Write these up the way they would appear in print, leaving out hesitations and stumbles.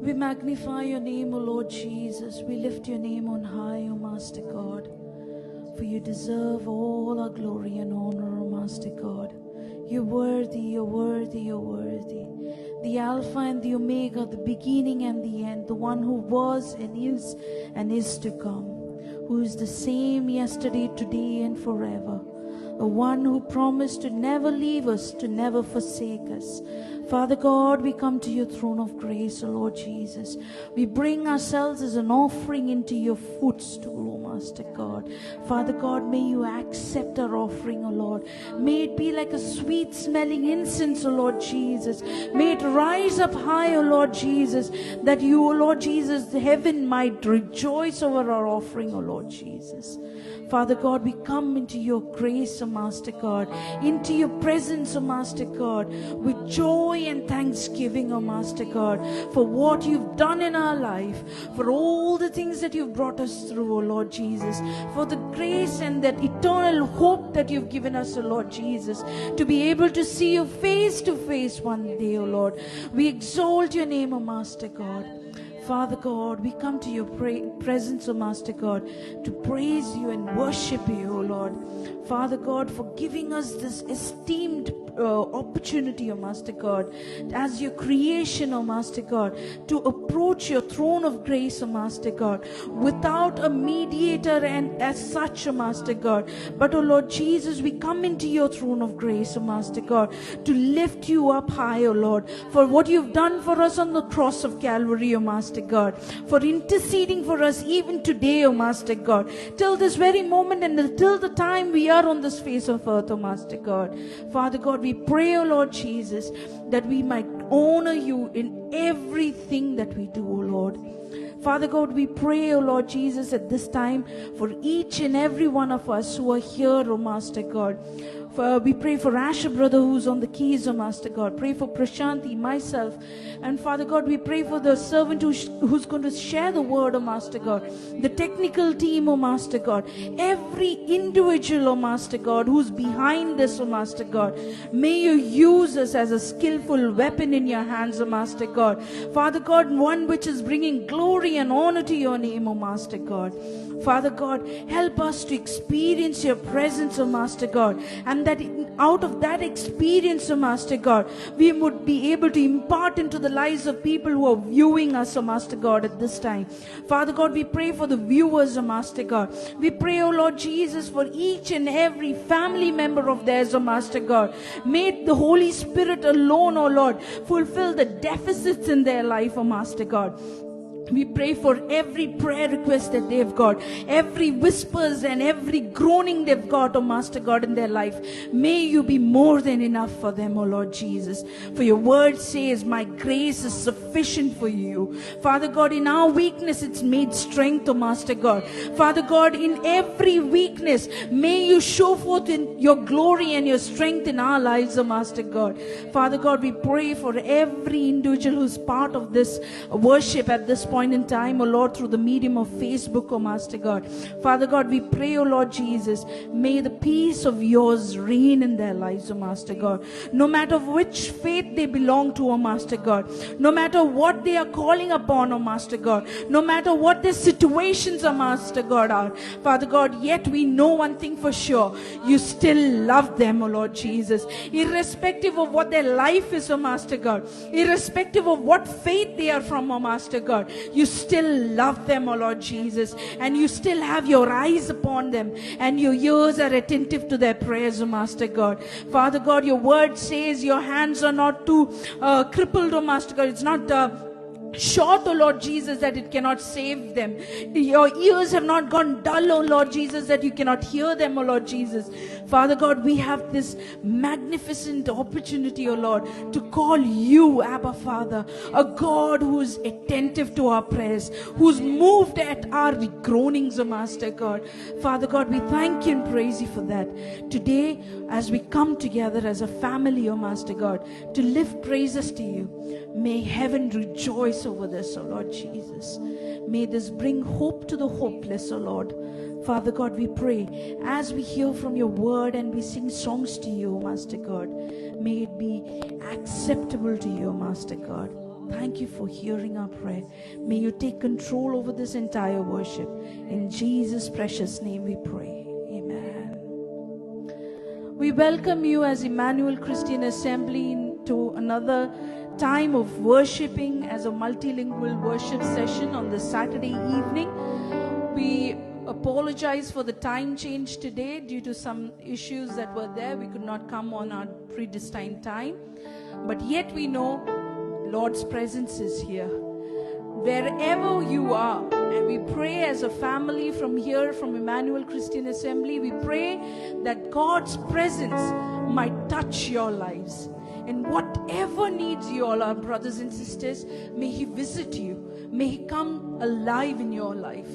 We magnify your name, O Lord Jesus. We lift your name on high, O Master God. For you deserve all our glory and honor, O Master God. You're worthy, you're worthy, you're worthy. The Alpha and the Omega, the beginning and the end, the one who was and is to come, who is the same yesterday, today and forever. The one who promised to never leave us, to never forsake us. Father God, we come to your throne of grace, O Lord Jesus. We bring ourselves as an offering into your footstool, O Master God. Father God, may you accept our offering, O Lord. May it be like a sweet smelling incense, O Lord Jesus. May it rise up high, O Lord Jesus, that you, O Lord Jesus, heaven might rejoice over our offering, O Lord Jesus. Father God, we come into your grace, O Master God, into your presence, O Master God, with joy and thanksgiving, O Master God, for what you've done in our life, for all the things that you've brought us through, O Lord Jesus, for the grace and that eternal hope that you've given us, O Lord Jesus, to be able to see you face to face one day, O Lord. We exalt your name, O Master God. Father God, we come to your presence, O Master God, to praise you and worship you, O Lord. Father God, for giving us this esteemed opportunity, O Master God, as your creation, O Master God, to approach your throne of grace, O Master God, without a mediator and as such, O Master God. But, O Lord Jesus, we come into your throne of grace, O Master God, to lift you up high, O Lord, for what you've done for us on the cross of Calvary, O Master God, for interceding for us even today, O Master God, till this very moment and till the time we are on this face of earth, O Master God. Father God, we pray, O Lord Jesus, that we might honor you in everything that we do, O Lord. Father God, we pray, O Lord Jesus, at this time for each and every one of us who are here, O Master God. We pray for Asher brother who's on the keys, O Master God. Pray for Prashanti, myself. And Father God, we pray for the servant who's going to share the word, O Master God. The technical team, O Master God. Every individual, O Master God, who's behind this, O Master God. May you use us as a skillful weapon in your hands, O Master God. Father God, one which is bringing glory and honor to your name, O Master God. Father God, help us to experience your presence, O Master God, and that out of that experience, O Master God, we would be able to impart into the lives of people who are viewing us, O Master God, at this time. Father God, we pray for the viewers, O Master God. We pray, O Lord Jesus, for each and every family member of theirs, O Master God. May the Holy Spirit alone, O Lord, fulfill the deficits in their life, O Master God. We pray for every prayer request that they've got, every whispers and every groaning they've got, oh Master God, in their life. May you be more than enough for them, oh Lord Jesus. For your word says, my grace is sufficient for you. Father God, in our weakness, it's made strength, oh Master God. Father God, in every weakness, may you show forth in your glory and your strength in our lives, oh Master God. Father God, we pray for every individual who's part of this worship at this point in time, oh Lord, through the medium of Facebook, oh Master God. Father God, we pray, oh Lord Jesus, may the peace of yours reign in their lives, oh Master God. No matter which faith they belong to, oh Master God. No matter what they are calling upon, oh Master God. No matter what their situations, oh Master God, are. Father God, yet we know one thing for sure. You still love them, oh Lord Jesus. Irrespective of what their life is, oh Master God. Irrespective of what faith they are from, oh Master God. You still love them, oh Lord Jesus, and you still have your eyes upon them, and your ears are attentive to their prayers, oh Master God. Father God, your word says your hands are not too crippled, oh Master God. It's not short, oh Lord Jesus, that it cannot save them. Your ears have not gone dull, oh Lord Jesus, that you cannot hear them, oh Lord Jesus. Father God, we have this magnificent opportunity, oh Lord, to call you Abba Father, a God who is attentive to our prayers, who's moved at our groanings, oh Master God. Father God, we thank you and praise you for that. Today, as we come together as a family, oh Master God, to lift praises to you, may heaven rejoice over this, oh Lord Jesus. May this bring hope to the hopeless, oh Lord. Father God, we pray as we hear from your word and we sing songs to you, Master God, may it be acceptable to you, Master God. Thank you for hearing our prayer. May you take control over this entire worship. In Jesus' precious name we pray. Amen. We welcome you as Emmanuel Christian Assembly into another time of worshiping as a multilingual worship session on the Saturday evening. We apologize for the time change today due to some issues that were there. We could not come on our predestined time. But yet we know Lord's presence is here. Wherever you are, and we pray as a family from here, from Emmanuel Christian Assembly, we pray that God's presence might touch your lives. And whatever needs you all are, brothers and sisters, may He visit you. May He come alive in your life.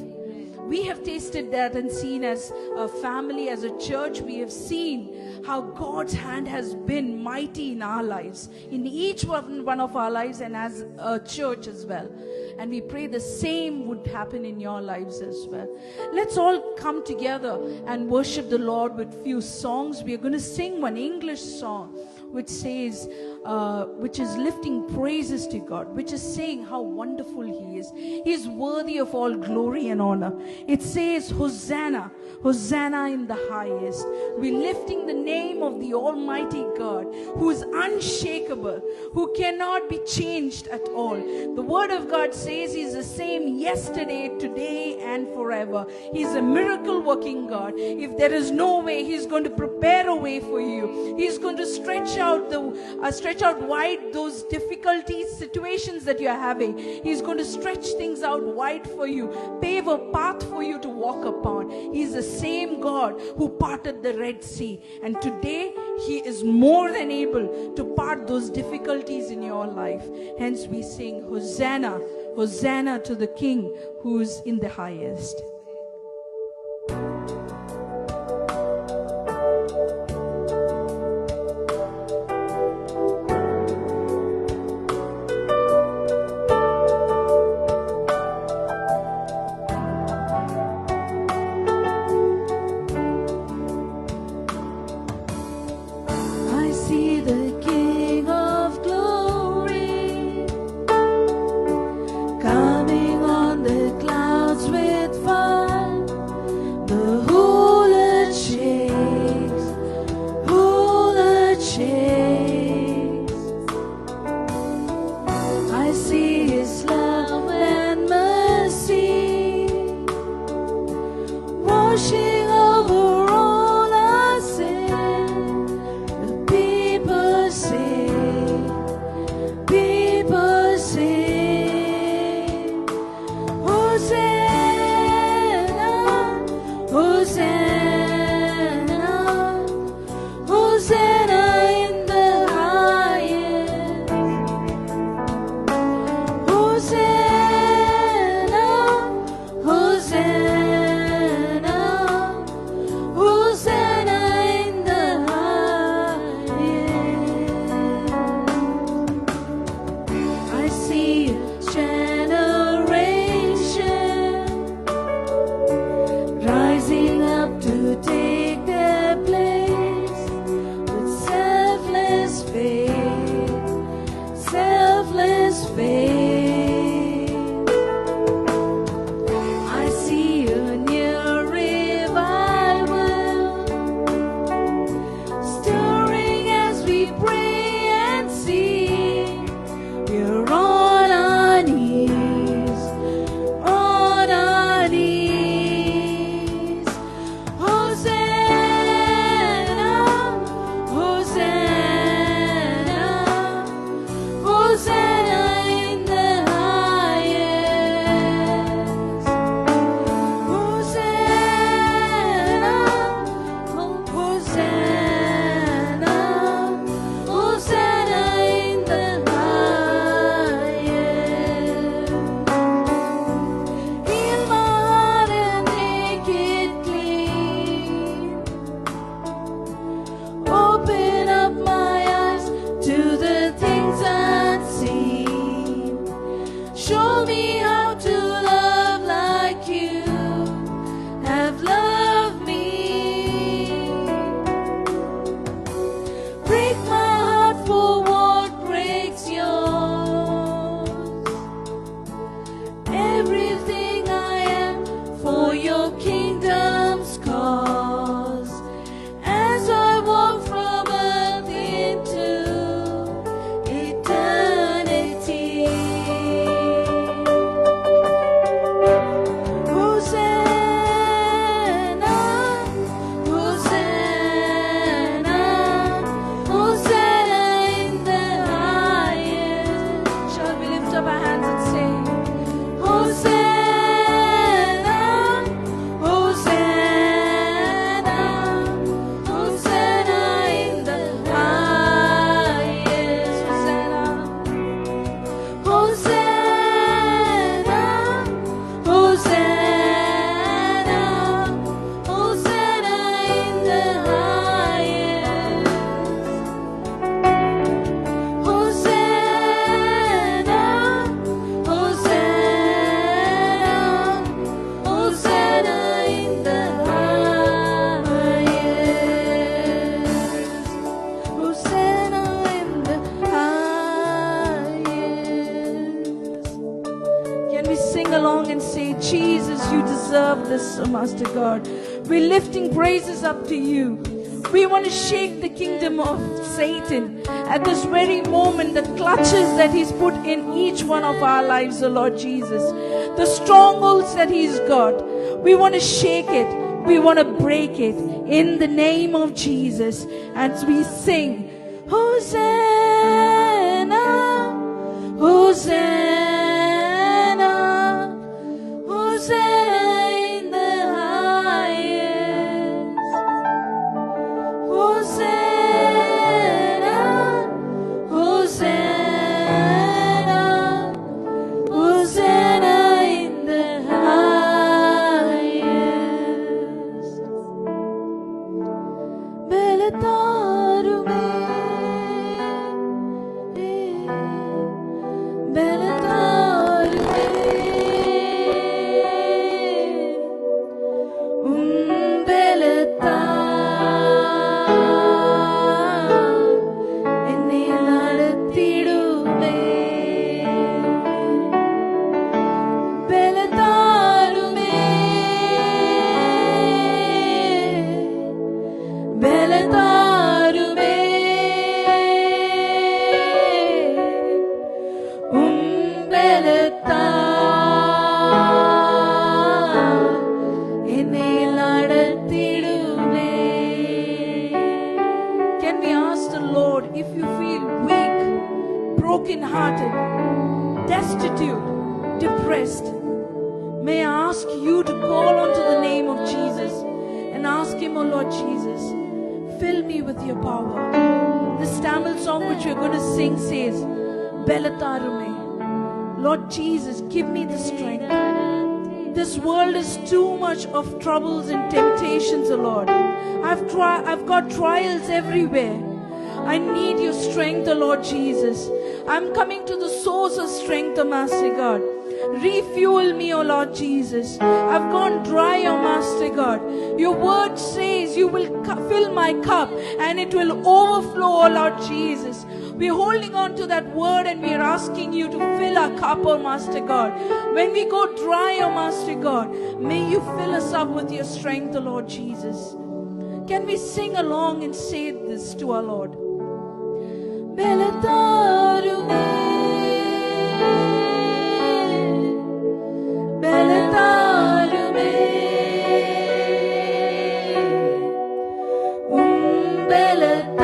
We have tasted that and seen as a family, as a church, we have seen how God's hand has been mighty in our lives, in each one of our lives, and as a church as well. And we pray the same would happen in your lives as well. Let's all come together and worship the Lord with few songs. We are going to sing one English song which says, which is lifting praises to God, which is saying how wonderful He is. He is worthy of all glory and honor. It says, Hosanna, Hosanna in the highest. We're lifting the name of the Almighty God, who is unshakable, who cannot be changed at all. The Word of God says He's the same yesterday, today, and forever. He's a miracle working God. If there is no way, He's going to prepare a way for you. He's going to stretch out wide those difficulties, situations that you're having. He's going to stretch things out wide for you, pave a path for you to walk upon. He's the same God who parted the Red Sea, and today He is more than able to part those difficulties in your life. Hence we sing, Hosanna, Hosanna to the King who's in the highest. along and say, Jesus, you deserve this, oh Master God. We're lifting praises up to you. We want to shake the kingdom of Satan at this very moment, the clutches that he's put in each one of our lives, oh Lord Jesus. The strongholds that he's got, we want to shake it. We want to break it in the name of Jesus. As we sing, Hosanna, Hosanna, Hosanna in the highest. Hosanna, Hosanna, Hosanna in the highest. Belatarume, belatarume, belata. Can we ask the Lord, if you feel weak, broken-hearted, destitute, depressed, may I ask you to call onto the name of Jesus and ask Him, oh Lord Jesus, fill me with your power. This Tamil song which we're going to sing says, Belatarume. Lord Jesus, give me the strength. This world is too much of troubles and temptations, O Lord. I've got trials everywhere. I need your strength, O Lord Jesus. I'm coming to the source of strength, O Master God. Refuel me, O Lord Jesus. I've gone dry, O Master God. Your word says you will fill my cup and it will overflow, O Lord Jesus. We're holding on to that word and we're asking you to fill our cup, O Master God. When we go dry, O Master God, may you fill us up with your strength, O Lord Jesus. Can we sing along and say this to our Lord? Belatarume, belatarume, belata.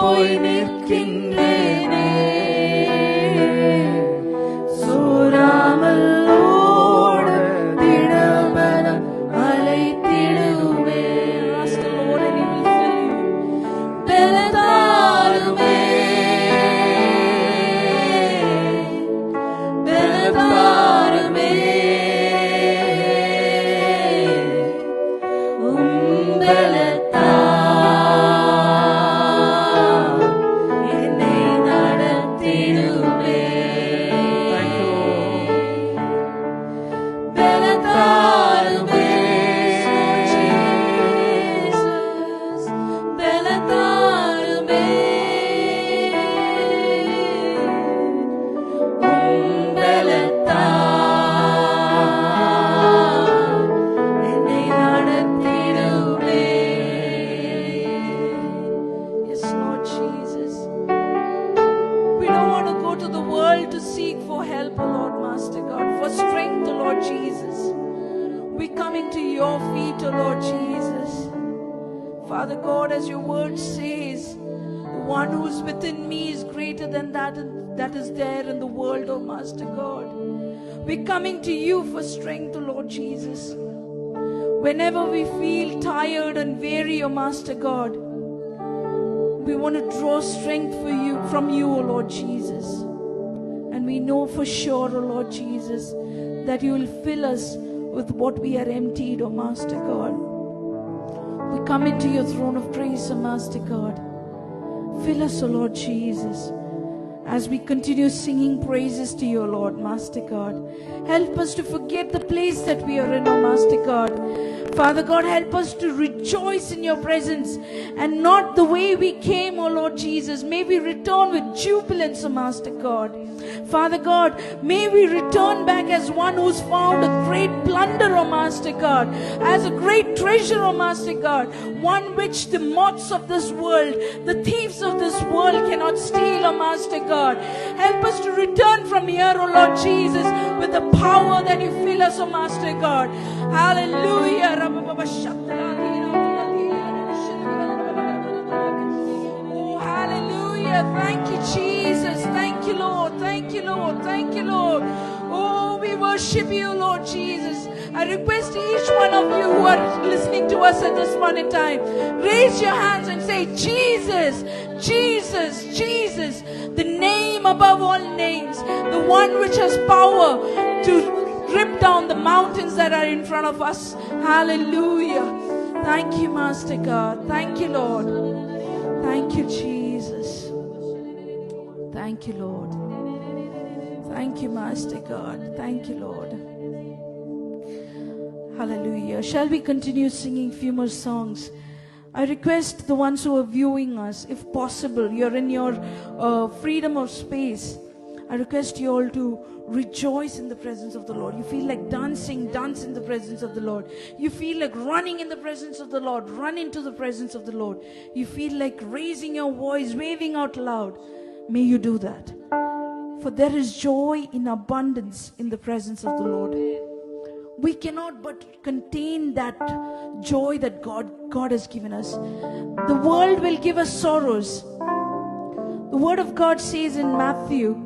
போய் நிற்கின்றேனே, சோராமல் ஓட திடபலம் அழைத்திடுவே. Ask the Lord and He will fill you. பெலதாருமே, பெலதாருமே, Father God, as your word says, the one who is within me is greater than that is there in the world, oh Master God. We're coming to you for strength, oh Lord Jesus. Whenever we feel tired and weary, oh Master God, we want to draw strength from you, oh Lord Jesus. And we know for sure, oh Lord Jesus, that you will fill us with what we are emptied, oh Master God. We come into your throne of grace, O Master God. Fill us, O Lord Jesus, as we continue singing praises to you, Lord, Master God. Help us to forget the place that we are in, O Master God. Father God, help us to rejoice in your presence and not the way we came, O Lord Jesus. May we return with jubilance, O Master God. Father God, may we return back as one who's found a great plunder, O Master God, as a great treasure, O Master God, one which the moths of this world, the thieves of this world cannot steal, O Master God. Help us to return from here, O Lord Jesus, with the power that you fill us, O Master God. Hallelujah. Oh, hallelujah. Thank you, Jesus. Thank you, Lord. Thank you, Lord. Thank you, Lord. Oh, we worship you, Lord Jesus. I request each one of you who are listening to us at this point in time, raise your hands and say, Jesus, Jesus, Jesus, the name above all names, the one which has power to rip down the mountains that are in front of us. Hallelujah. Thank you, Master God. Thank you, Lord. Thank you, Jesus. Thank you, Lord. Thank you, Master God. Thank you, Lord. Hallelujah. Shall we continue singing few more songs? I request the ones who are viewing us, if possible, you're in your freedom of space, I request you all to rejoice in the presence of the Lord. You feel like dancing, dance in the presence of the Lord. You feel like running in the presence of the Lord, run into the presence of the Lord. You feel like raising your voice, waving out loud. May you do that. For there is joy in abundance in the presence of the Lord. We cannot but contain that joy that God has given us. The world will give us sorrows. The word of God says in Matthew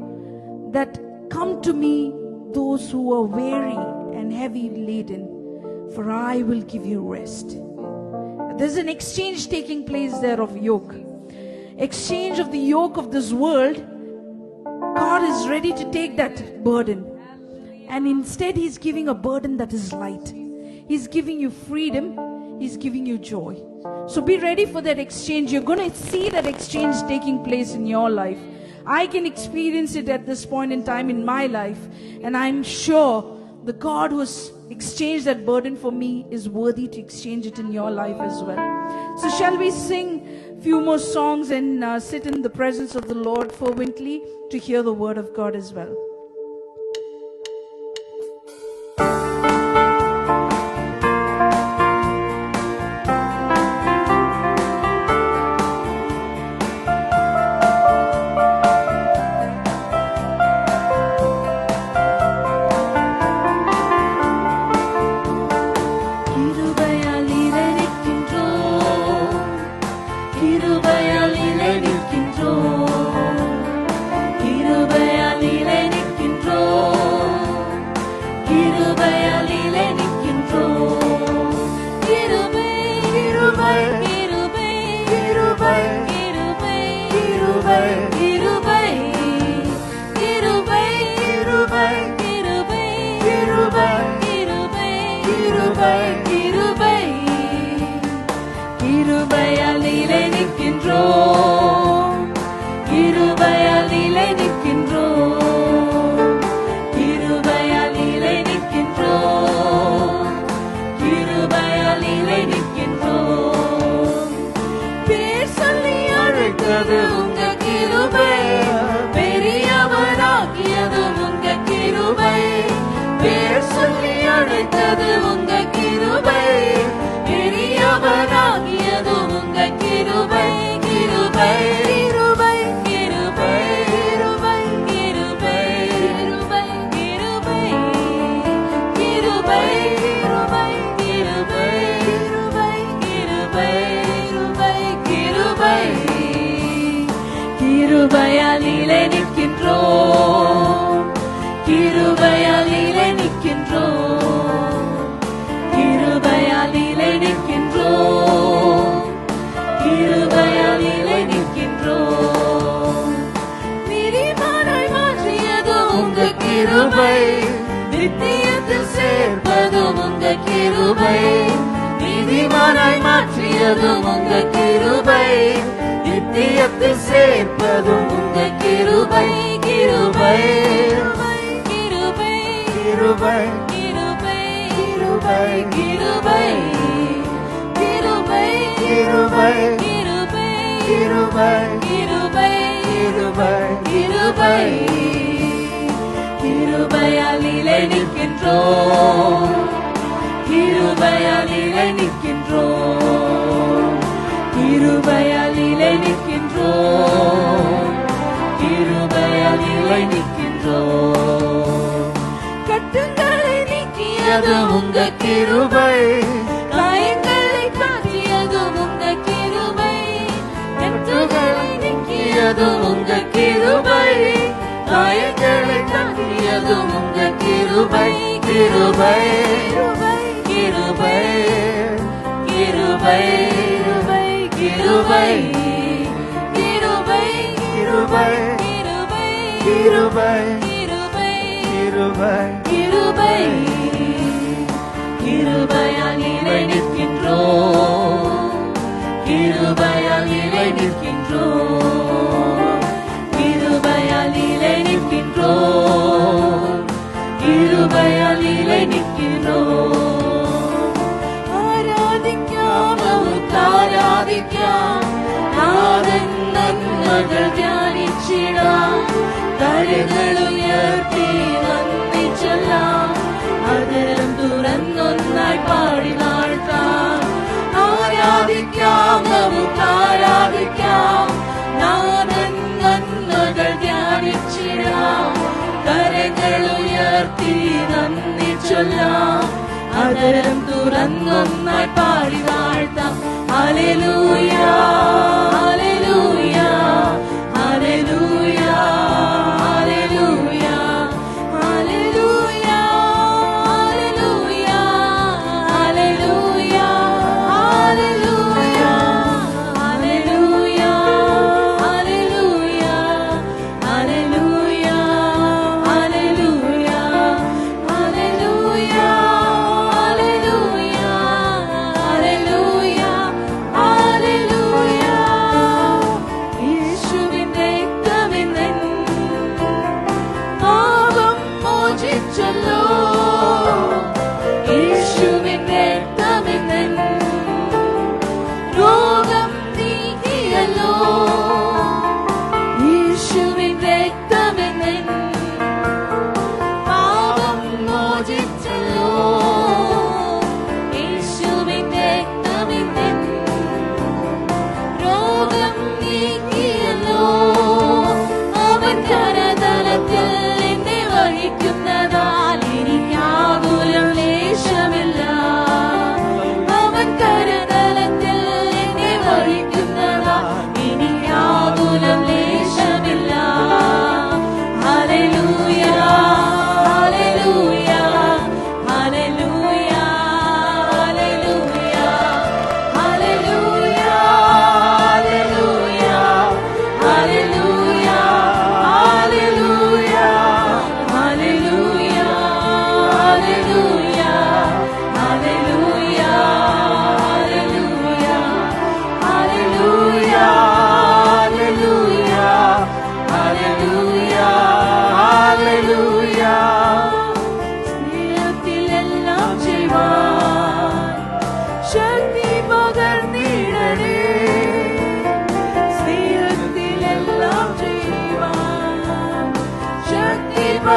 that, come to me those who are weary and heavy laden, for I will give you rest. There's an exchange taking place there of yoke. Exchange of the yoke of this world. God is ready to take that burden. And instead He's giving a burden that is light. He's giving you freedom. He's giving you joy. So be ready for that exchange. You're going to see that exchange taking place in your life. I can experience it at this point in time in my life. And I'm sure the God who has exchanged that burden for me is worthy to exchange it in your life as well. So shall we sing few more songs and sit in the presence of the Lord fervently to hear the word of God as well. கிருபையால் நிலை அழைத்தது உங்க கிருபை, பெரியவராக்கியது உங்க கிருபை, பேர் சொல்லி அழைத்தது உங்க கிருபை, பெரியவராகியது உங்க கிருபை, கிருபை கிருபை கிருபை கிருபை கிருபை கிருபை கிருபை கிருபை கிருபை கிருபை கிருபையாலிலே நிற்கின்றோம், கிருபையாலிலே நிற்கின்றோம், கிருபையாலிலே நிற்கின்றோம், கிருபையாலிலே நிற்கின்றோம். நீதிமானாய் மாற்றியது உங்க கிருபை, நித்தியத்தில் சேர்ப்பது உங்க கிருபை, நீதிமானாய் மாற்றியது உங்க கிருபை, நித்தியத்தில் சேர்ப்பதும் உங்க கிருபை, கிருபை கிருபை கிருபை கிருபை கிருபை கிருபை கிருபை கிருபை கிருபை கிருபை கிருபை கிருபை கிருபையாலிலே நிற்கின்றோம், கிருபையாலிலே நிற்கின்றோம், கிருபையாலிலே நிற்கின்றோம், கிருபையாலிலே நிற்கின்றோம். கட்டுங்களை நீக்கியது உங்க கிருபை, காயங்களை காட்டியது உங்க கிருபை, கட்டுகளை நீக்கியது உங்க கிருபை, காயங்களை காட்டியது உங்க கிருபை, கிருபை கிருபை கிருபை கிருபை கிருபை கிருபை கிருபை கிருபை கிருபை கிருபையாலிலே நிற்கின்றோம், கிருபையாலிலே நிற்கின்றோம், கிருபையாலிலே நிற்கின்றோம், கிருபையாலிலே நிற்கின்றோம். ஆராதிக்காம் ஆராதிக்காம் நாதன் நன்மைகள் தியானிச்சிடாம், കരകളുയർത്തി നന്ദി ചൊല്ലാം, അതിലും തുറന്നൊന്നായി പാടി വാഴ്ത്താം. ആരാധിക്കാം നമുക്ക് ആരാധിക്കാം, നാഥൻ നന്മകൾ ധ്യാനിച്ചിടാം, കരകളുയർത്തി നന്ദി ചൊല്ലാം, അതിലും തുറന്നൊന്നായി പാടി വാഴ്ത്താം. Hallelujah hallelujah hallelujah hallelujah hallelujah hallelujah hallelujah hallelujah hallelujah hallelujah hallelujah hallelujah hallelujah hallelujah hallelujah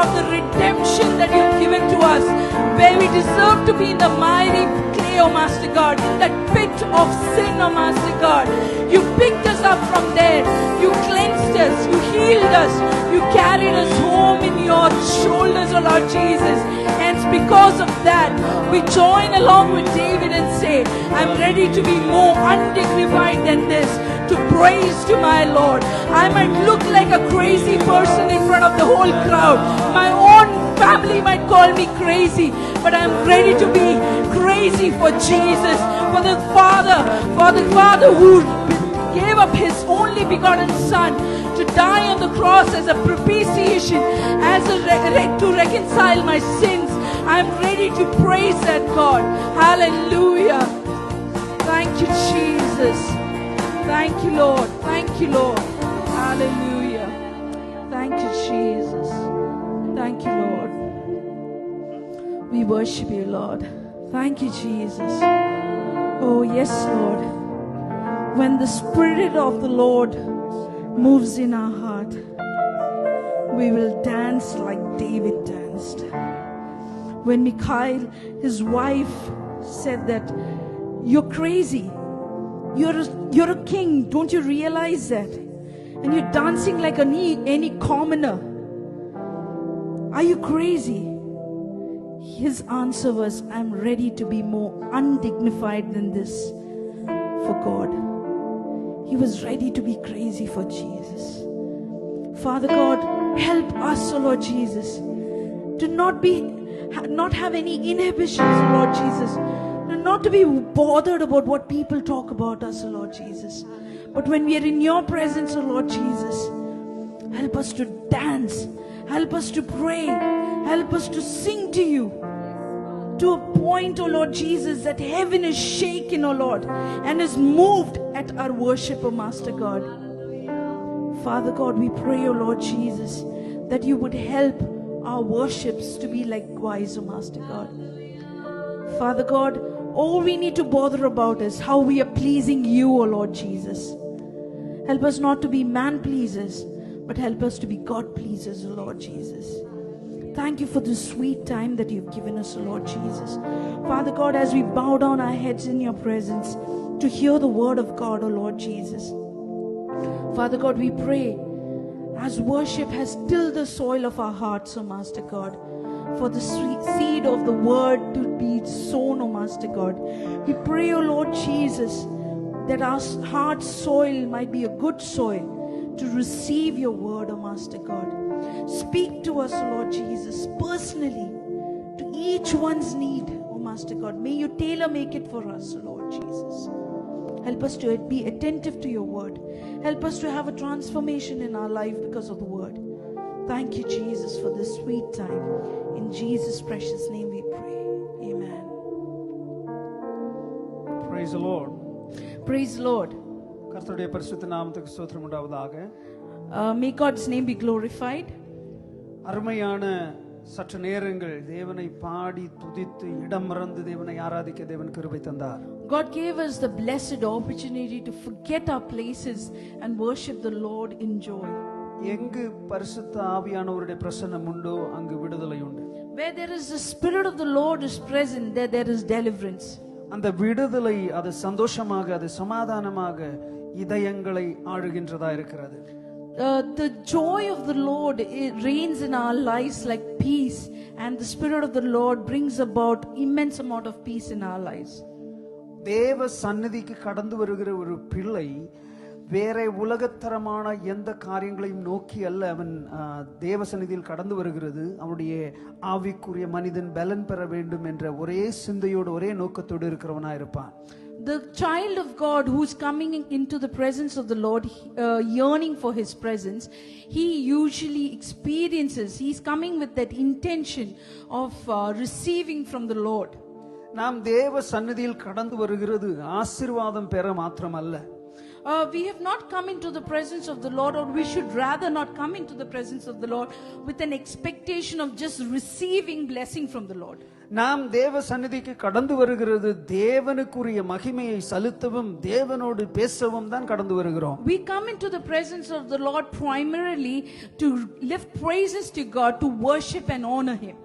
of the redemption that you've given to us, where we deserve to be in the miry clay, oh Master God, in that pit of sin, oh Master God. You picked us up from there. You cleansed us. You healed us. You carried us home in your shoulders, oh Lord Jesus. And because of that, we join along with David and say, I'm ready to be more undignified than this, to praise to my Lord. I might look like a crazy person in front of the whole crowd. My own family might call me crazy, but I'm ready to be crazy for Jesus, for the Father who gave up His only begotten Son to die on the cross as a propitiation, as to reconcile my sins. I'm ready to praise that God. Hallelujah. Thank you, Jesus. Thank you, Lord. Thank you, Lord. Hallelujah. Thank you, Jesus. Thank you, Lord. We worship you, Lord. Thank you, Jesus. Oh, yes, Lord. When the Spirit of the Lord moves in our heart, we will dance like David danced. When Michal, his wife, said that, you're crazy. You're a king. Don't you realize that? And you're dancing like any commoner. Are you crazy? His answer was, I'm ready to be more undignified than this for God. He was ready to be crazy for Jesus. Father God, help us, O Lord Jesus, to not have any inhibitions, O Lord Jesus. Not to be bothered about what people talk about us, O Lord Jesus. But when we are in your presence, O Lord Jesus, help us to dance. Help us to pray. Help us to sing to you. To a point, O Lord Jesus, that heaven is shaken, O Lord, and is moved at our worship, O Master God. Father God, we pray, O Lord Jesus, that you would help our worships to be likewise, O Master God. Father God, all we need to bother about is how we are pleasing you, O Lord Jesus. Help us not to be man pleasers, but help us to be God pleasers, O Lord Jesus. Thank you for this sweet time that you've given us, O Lord Jesus. Father God, as we bow down our heads in your presence to hear the word of God, O Lord Jesus. Father God, we pray as worship has tilled the soil of our hearts, O Master God, for the seed of the word to be sown, O Master God. We pray, O Lord Jesus, that our heart soil might be a good soil to receive your word, O Master God. Speak to us, O Lord Jesus, personally, to each one's need, O Master God. May you tailor make it for us, O Lord Jesus. Help us to be attentive to your word. Help us to have a transformation in our life because of the word. Thank you, Jesus, for this sweet time. In Jesus' precious name we pray. Amen. Praise the Lord. Praise the Lord. கர்த்தருடைய பரிசுத்த நாமத்துக்கு ஸ்தோத்திரம் உண்டாவதாக. May God's name be glorified. அருமையான சற்று நேரங்கள் தேவனை பாடி துதித்து இடம் மறந்து தேவனை ஆராதிக்க தேவன் கிருபை தந்தார். God gave us the blessed opportunity to forget our places and worship the Lord in joy. எங்கு பரிசுத்த ஆவியானவருடைய பிரசன்னம் உண்டோ அங்கு விடுதலை உண்டு. Where there is the Spirit of the Lord is present, there is deliverance. அந்த விடுதலை அது சந்தோஷமாக அது சமாதானமாக இதயங்களை ஆளுகின்றதா இருக்கிறது. The joy of the Lord reigns in our lives like peace, and the Spirit of the Lord brings about immense amount of peace in our lives. தேவ சந்நிதிக்கு கடந்து வருகிற ஒரு பிள்ளை வேற உலகத்தரமான எந்த காரியங்களையும் நோக்கி அல்ல அவன் தேவ சந்நிதியில் கடந்து வருகிறது. அவனுடைய ஆவிக்குரிய மனிதன் பலன் பெற வேண்டும் என்ற ஒரே சிந்தையோடு ஒரே நோக்கத்தோடு இருக்கிறவனா இருப்பான். The child of God who's coming into the presence of the Lord, yearning for his presence, he usually experiences, he's coming with that intention of receiving from the Lord. நாம் தேவ சந்நிதியில் கடந்து வருகிறது ஆசீர்வாதம் பெற மாத்திரமல்ல. We have not come into the presence of the Lord, or we should rather not come into the presence of the Lord with an expectation of just receiving blessing from the Lord. நாம் தேவ சந்நிதிக்கு கடந்து வருகிறது தேவனுக்குரிய மகிமையை செலுத்தவும் தேவனோடு பேசவும் தான் கடந்து வருகிறோம். We come into the presence of the Lord primarily to lift praises to God, to worship and honor Him.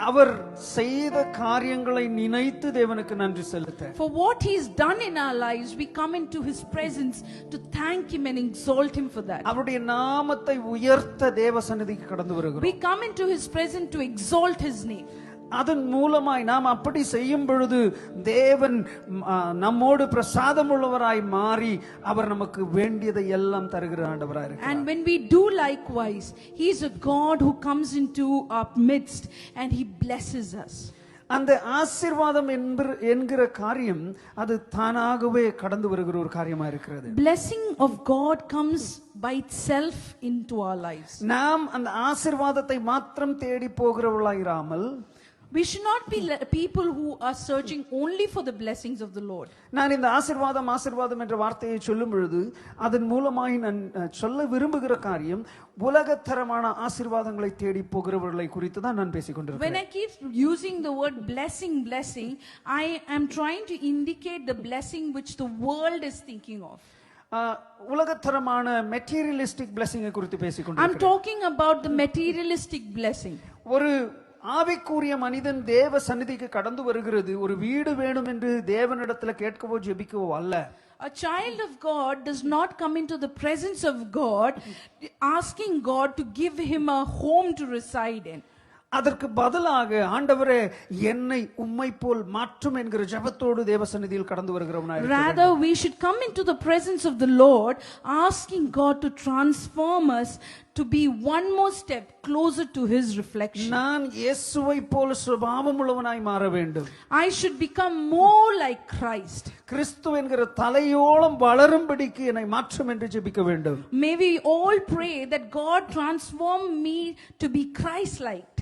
அவர் செய்த காரியங்களை நினைத்து தேவனுக்கு நன்றி செலுத்த. For what He has done in our lives, we come into His presence to thank Him and exalt Him for that. அவருடைய நாமத்தை உயர்த்த தேவ சந்நிதிக்கு கடந்து வருகிறோம். We come into His presence to exalt His name. அதன் மூலமாய் நாம் அப்படி செய்யும் பொழுது தேவன் நம்மோடு பிரசாதம் உள்ளவராய் மாறி அவர் நமக்கு வேண்டியதை எல்லாம் தருகிற ஆண்டவராய் இருக்கிறார். And when we do likewise, He is a God who comes into our midst and He blesses us. அந்த ஆசீர்வாதம் என்கிற காரியம் அது தானாகவே கடந்து வருகிற ஒரு காரியமா இருக்கிறது. Blessing of God comes by itself into our lives. நாம் அந்த ஆசீர்வாதத்தை மாத்திரம் தேடி போகிறவர்களாயிராமல், we should not be people who are searching only for the blessings of the Lord. நான் இந்த ஆசீர்வாதம் என்ற வார்த்தையை சொல்லும் பொழுது அதன் மூலமாய் நான் சொல்ல விரும்புகிற காரியம் உலகத்தரமான ஆசீர்வாதங்களை தேடி போகிறவர்களை குறித்து தான் நான் பேசிக் கொண்டிருக்கிறேன். When I keep using the word blessing, I am trying to indicate the blessing which the world is thinking of. உலகத்தரமான மெட்டீரியலிஸ்டிக் பிளெஸிங்கை குறித்து பேசிக் கொண்டிருக்கிறேன். I'm talking about the materialistic blessing. ஒரு ஆவிக்குரிய மனிதன் தேவ சந்நிதிக்கு கடந்து வருகிறது ஒரு வீடு வேணும் என்று தேவனிடத்துல கேட்கவோ ஜெபிக்கவோ அல்ல. A child of God does not come into the presence of God asking God to give him a home to reside in. அதற்கு பதிலாக ஆண்டவரே என்னை உம்மை போல் மாற்றும் என்கிற ஜெபத்தோடு தேவசந்நிதியில் கடந்து வருகிறவனாய் இருக்கிறேன். Rather we should come into the presence of the Lord asking God to transform us to be one more step closer to His reflection. நான் இயேசுவை போல சுபாவம் உள்ளவனாய் மாற வேண்டும். I should become more like Christ. கிறிஸ்து என்கிற தலையோളം வளரும்படிக்கு என்னை மாற்றும் என்று ஜெபிக்க வேண்டும். May we all pray that God transform me to be Christ-like.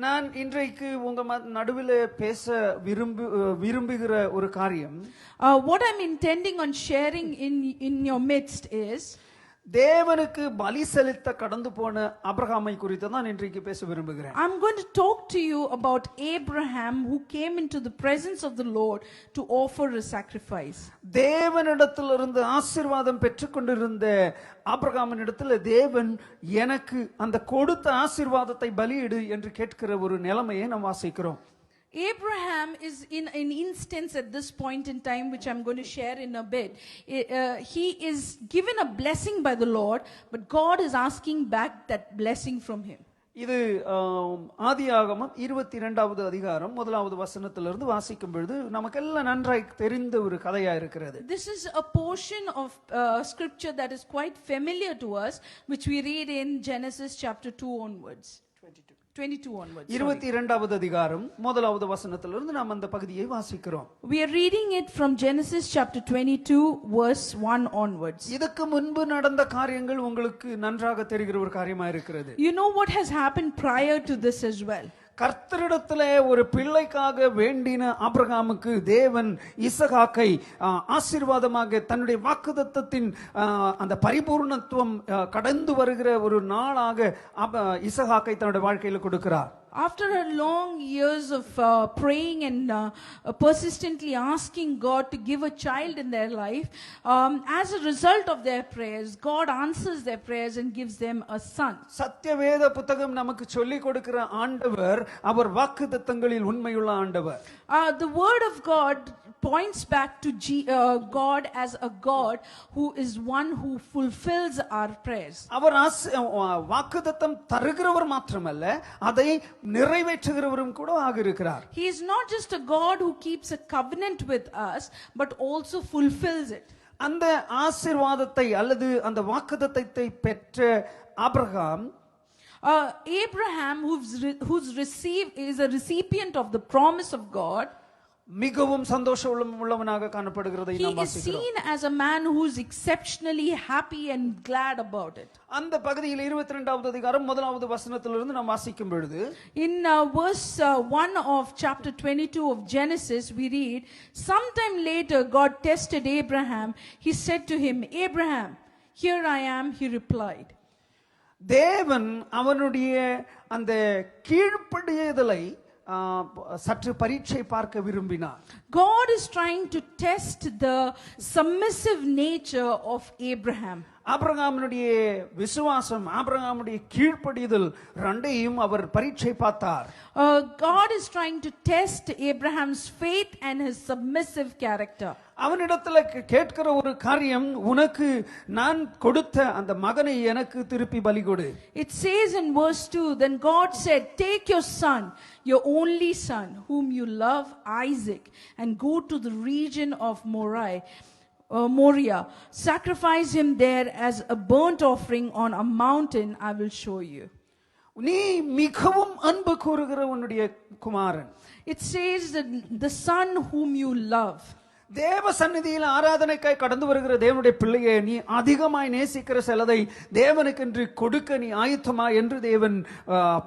நான் இன்றைக்கு உங்க நடுவில் பேச விரும்புகிற ஒரு காரியம், what I'm intending on sharing in your midst is, தேவனுக்கு பலி செலுத்த கடந்து போன ஆபிரகாமை குறித்து தான் இன்றைக்கு பேச விரும்புகிறேன். I'm going to talk to you about Abraham who came into the presence of the Lord to offer a sacrifice. தேவனிடத்திலிருந்து ஆசீர்வாதம் பெற்றுக்கொண்டிருந்த ஆபிரகாமினிடத்தில் தேவன் எனக்கு அந்த கொடுத்த ஆசீர்வாதத்தை பலியிடு என்று கேட்கிற ஒரு நிலைமையை நாம் வாசிக்கிறோம். Abraham is in an instance at this point in time, which I'm going to share in a bit. He is given a blessing by the Lord, but God is asking back that blessing from him. இது ஆதியாகமம் 22வது அதிகாரம் 1வது வசனத்திலிருந்து வாசிக்கும் பொழுது நமக்கெல்லாம் நன்றாய் தெரிந்த ஒரு கதையா இருக்கிறது. This is a portion of scripture that is quite familiar to us, which we read in Genesis chapter 2 onwards. 22 onwards. 22வது அதிகாரம் 1வது வசனத்திலிருந்து நாம் அந்த பகுதியை வாசிக்கிறோம். We are reading it from Genesis chapter 22 verse 1 onwards. இதுக்கு முன்பு நடந்த காரியங்கள் உங்களுக்கு நன்றாக தெரிகிற ஒரு காரியமா இருக்கிறது. You know what has happened prior to this as well. கர்த்தரிடத்திலே ஒரு பிள்ளைக்காக வேண்டின ஆபிரகாமுக்கு தேவன் இசகாக்கை ஆசீர்வாதமாக தன்னுடைய வாக்குத்தத்தத்தின் அந்த பரிபூர்ணத்துவம் கடந்து வருகிற ஒரு நாளாக இசகாக்கை தன்னுடைய வாழ்க்கையில் கொடுக்கிறார். After a long years of praying and persistently asking God to give a child in their life, as a result of their prayers, God answers their prayers and gives them a son. சத்தியவேத புத்தகம் நமக்கு சொல்லிக் கொடுக்கிற ஆண்டவர் அவர் வாக்குத்தத்தங்களில் உண்மையுள்ள ஆண்டவர். The word of God points back to God as a God who is one who fulfills our prayers. அவர் வாக்குத்தத்தம் தருகிறவர் மாத்திரமல்ல அதை நிறைவேற்றுகிறவரும் கூட ஆகியிருக்கிறார். He is not just a God who keeps a covenant with us but also fulfills it. அந்த ஆசீர்வாதத்தை அல்லது அந்த வாக்குத்தத்தத்தை பெற்ற Abraham Abraham who's received is a recipient of the promise of God. மிகவும் சந்தோஷம் உள்ளவனாக காணப்படுகிறதை He நாம் is வாசிக்கிறோம். seen as a man who is exceptionally happy and glad about it. அந்த பகுதியில் 22வது அதிகாரம் 1வது வசனத்திலிருந்து நாம் வாசிக்கும் பொழுது In verse 1 of chapter 22 of Genesis, we read, "Sometime later God tested Abraham. He said to him, 'Abraham, here I am,' he replied." தேவன் அவனுடைய அந்த கீழ்ப்படிதலை சற்று பரீட்சை பார்க்க விரும்பினார். God is trying to test the submissive nature of Abraham. ஆபிரகாமுடைய விசுவாசம், ஆபிரகாமுடைய கீழ்ப்படிதல் ரெண்டையும் அவர் பரீட்சை பார்த்தார். God is trying to test Abraham's faith and his submissive character. அவனிடத்துல கேட்கிற ஒரு காரியம், உனக்கு நான் கொடுத்த அந்த மகனை எனக்கு திருப்பி பலி கொடு. It says in verse 2, "Then God said, 'Take your son, your only son, whom you love, Isaac, and go to the region of Moriah. Sacrifice him there as a burnt offering on a mountain I will show you.'" நீ மிகவும் அன்பு கூறுகிற உன்னுடைய குமாரன். It says that the son whom you love. தேவ சந்நிதியில் ஆராதனைக்காய் கடந்து வருகிற தேவனுடைய பிள்ளையை, நீ அதிகமாய் நேசிக்கிற சிலதை தேவனுக்கென்று கொடுக்க நீ ஆயத்தமா என்று தேவன்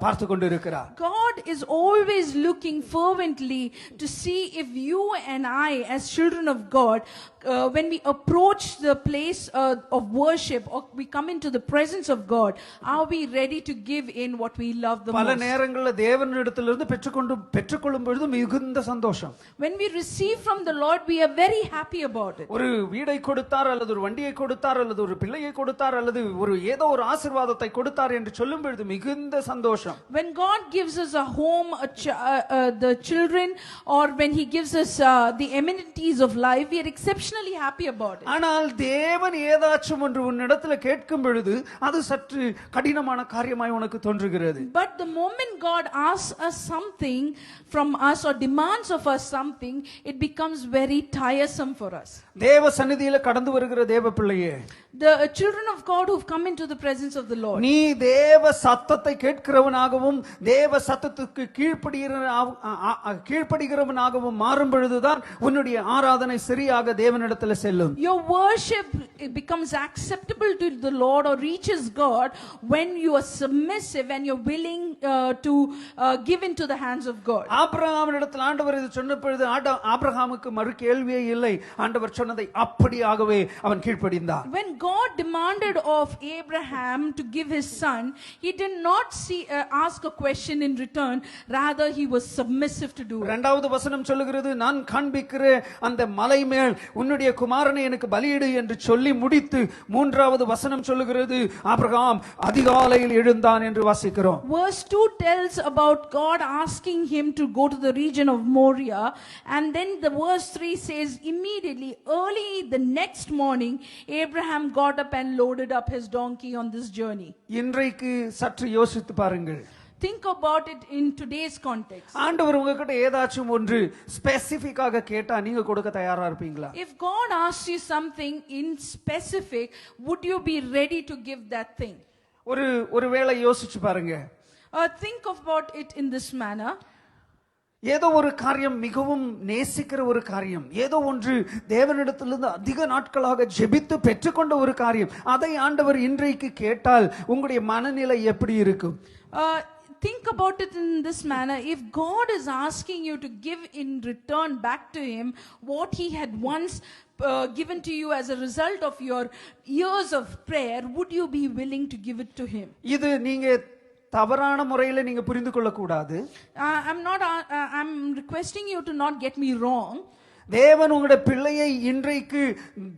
பார்த்து கொண்டிருக்கிறார். God is always looking fervently to see if you and I as children of God, when we approach the place of worship or we come into the presence of God, are we ready to give in what we love the பல most? நேரங்களில் தேவனிடத்திலிருந்து பெற்றுக்கொள்ளும் பொழுது மிகுந்த சந்தோஷம். When we receive from the Lord, we are very happy about it. ஒரு வீடை கொடுத்தார், அல்லது ஒரு வண்டியை கொடுத்தார், அல்லது ஒரு பிள்ளையை கொடுத்தார், அல்லது ஒரு ஏதோ ஒரு ஆசீர்வாதத்தை கொடுத்தார் என்று சொல்லும் பொழுது மிகுந்த சந்தோஷம். When God gives us a home, the children, or when he gives us the amenities of life, we are exceptionally happy about it. ஆனால் தேவன் ஏதாச்சும் ஒன்று உன்னிடத்தில் கேட்கும் பொழுது அது சற்று கடினமான காரியமாய் உனக்கு தோன்றுகிறது. But the moment God asks us something from us or demands of us something, it becomes very tiresome for us. தேவ சந்நிதியில கடந்து வருகிற தேவ பிள்ளையே, The children of God who've come into the presence of the Lord, நீ தேவ சத்தத்தை கேட்கிறவனாகவும் தேவ சத்தத்துக்கு கீழ்ப்படுகிறவனாகவும் மாறும் பொழுதுதான் உன்னுடைய ஆராதனை சரியாக தேவனிடத்தில் செல்லும். your worship becomes acceptable to the Lord or reaches God when you are submissive and you're willing to give into the hands of God. ஆபிரகாமிடத்தில் ஆண்டவர் இது சொன்ன பொழுது ஆபிரகாமுக்கு மறு கேள்வியே இல்லை. ஆண்டவர் சொன்னதை அப்படியாகவே அவன் கீழ்ப்படிந்தான். When God demanded of Abraham to give his son, he did not ask a question in return, rather he was submissive to do it. இரண்டாவது வசனம் சொல்லுகிறது, நான் காண்பிக்கிற அந்த மலை மேல் உன்னுடைய குமாரனை எனக்கு பலியிடு என்று சொல்லி முடித்து மூன்றாவது வசனம் சொல்லுகிறது, ஆபிரகாம் அதிகாலையில் எழுந்தான் என்று வாசிக்கிறோம். Verse 2 tells about God asking him to go to the region of Moriah, and then the verse 3 says immediately early the next morning Abraham got up and loaded up his donkey on this journey. இன்றைக்கு சற்று யோசித்து பாருங்கள். Think about it in today's context. ஆண்டவர் உங்ககிட்ட ஏதாச்சும் ஒன்று ஸ்பெசிபிக்காக கேட்டா நீங்க கொடுக்க தயாரா இருப்பீங்களா? If God asks you something in specific, would you be ready to give that thing? ஒரு வேளை யோசிச்சு பாருங்க. Think about it in this manner. ஏதோ ஒரு காரியம், மிகவும் நேசிக்கிற ஒரு காரியம், ஏதோ ஒன்று தேவனிடத்திலிருந்து அதிக நாட்களாக ஜெபித்து பெற்றுக்கொண்ட ஒரு காரியம், அதை ஆண்டவர் இன்றைக்கு கேட்டால் உங்களுடைய மனநிலை எப்படி இருக்கும்? Think about it in this manner. If God is asking you to give in return back to him what he had once given to you as a result of your years of prayer, would you be willing to give it to him? இது நீங்க தவறான முறையில நீங்க புரிந்து கொள்ள கூடாது. I'm requesting you to not get me wrong. தேவன் உங்களுடைய பிள்ளையை இன்றைக்கு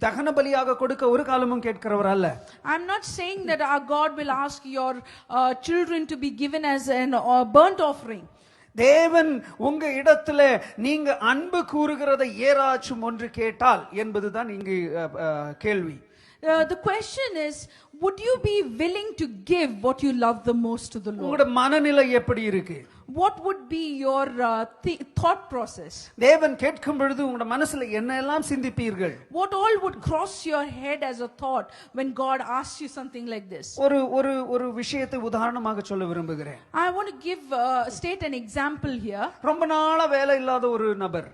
தகன பலியாக கொடுக்க ஒரு காலமும் கேட்கிறவர் அல்ல. I'm not saying that our God will ask your children to be given as an burnt offering. தேவன் உங்க இடத்துல நீங்க அன்பு கூறுகிறதை ஏறாச்சும் ஒன்று கேட்டால் என்பதுதான் இங்கு கேள்வி. The question is, would you be willing to give what you love the most to the Lord? உங்களுடைய மனநிலை எப்படி இருக்கு? what would be your thought process? தேவன் கேட்கும் பொழுது உங்களோட மனசுல என்ன எல்லாம் சிந்திப்பீர்கள்? What all would cross your head as a thought when God asks you something like this? ஒரு ஒரு ஒரு விஷயத்தை உதாரணமாக சொல்ல விரும்புகிறேன். I want to state an example here. ரொம்ப நாளா வேலை இல்லாத ஒரு நபர்,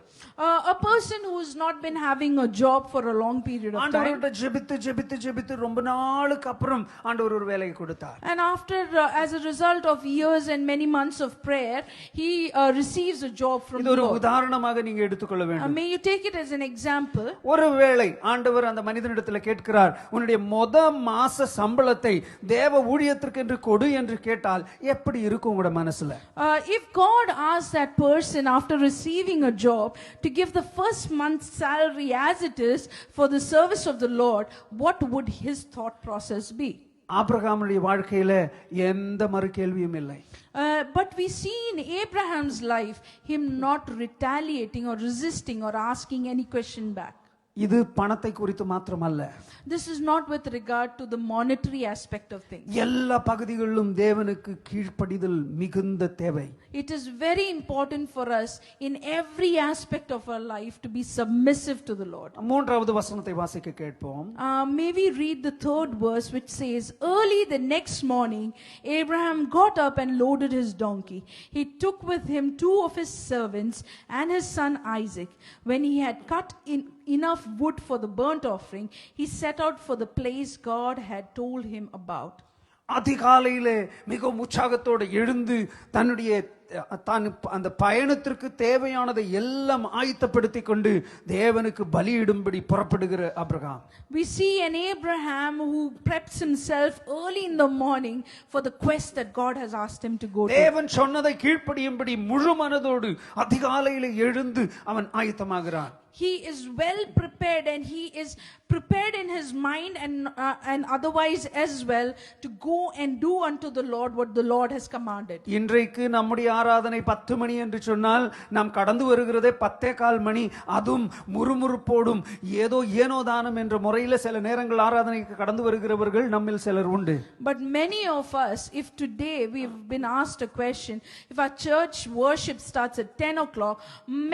A person who's not been having a job for a long period of time. ஆண்டவர்கிட்ட ஜெபித்து ஜெபித்து ஜெபித்து ரொம்ப நாளுக்கு அப்புறம் ஆண்டவர் ஒரு வேலையை கொடுத்தார். And after, as a result of years and many months of prayer, he receives a job from இது the ஒரு Lord. உதாரணமாக நீங்க எடுத்துக்கொள்ள வேண்டும். May you take it as an example. ஒருவேளை ஆண்டவர் அந்த மனிதனிடத்துல கேட்கிறார், உன்னுடைய மாச சம்பளத்தை தேவ ஊழியத்திற்கு என்று கொடு என்று கேட்டால் எப்படி இருக்கும் உங்களோட மனசுல? If God asks that person after receiving a job to give the first month's salary as it is for the service of the Lord, what would his thought process be? ஆபிரகாமுடைய வாழ்க்கையில எந்த மறு கேள்வியும் இல்லை. But we see in Abraham's life him not retaliating or resisting or asking any question back. இது பணத்தை குறித்து மாத்திரமல்ல. This is not with regard to the monetary aspect of things. எல்லா பகுதிகளிலும் தேவனுக்கு கீழ்ப்படிதல் மிகுந்த தேவை. It is very important for us in every aspect of our life to be submissive to the Lord. மூன்றாவது வசனத்தை வாசிக்க கேட்போம். May we read the third verse, which says, "Early the next morning, Abraham got up and loaded his donkey. He took with him 2 of his servants and his son Isaac. When he had cut enough wood for the burnt offering, he set out for the place God had told him about." அதிகாலையிலே மிகவும் உற்சாகத்தோடு எழுந்து தன்னுடைய அந்த பயணத்திற்கு தேவையானதை எல்லாம் ஆயத்தப்படுத்தி கொண்டு தேவனுக்கு பலியிடும்படி புறப்படுகிற Abraham. We see an Abraham who preps himself early in the morning for the quest that God has asked him to go to. தேவன் சொன்னதை கீழ்ப்படியும்படி முழு மனதோடு அதிகாலையிலே எழுந்து அவன் ஆயத்தமாகிறான். He is well prepared, and he is prepared in his mind and otherwise as well to go and do unto the Lord what the Lord has commanded. இன்றைக்கு நம்முடைய ஆராதனை 10 மணி என்று சொன்னால் நாம் கடந்து வருகிறதே 10:15 மணி. அதுவும் முறுமுறுப்போடும் ஏனோ தானம் என்ற முறையில் சில நேரங்கள் ஆராதனைக்கு கடந்து வருகிறவர்கள் நம்மில் சிலர் உண்டு. But many of us, if today we've been asked a question, if our church worship starts at 10 o'clock,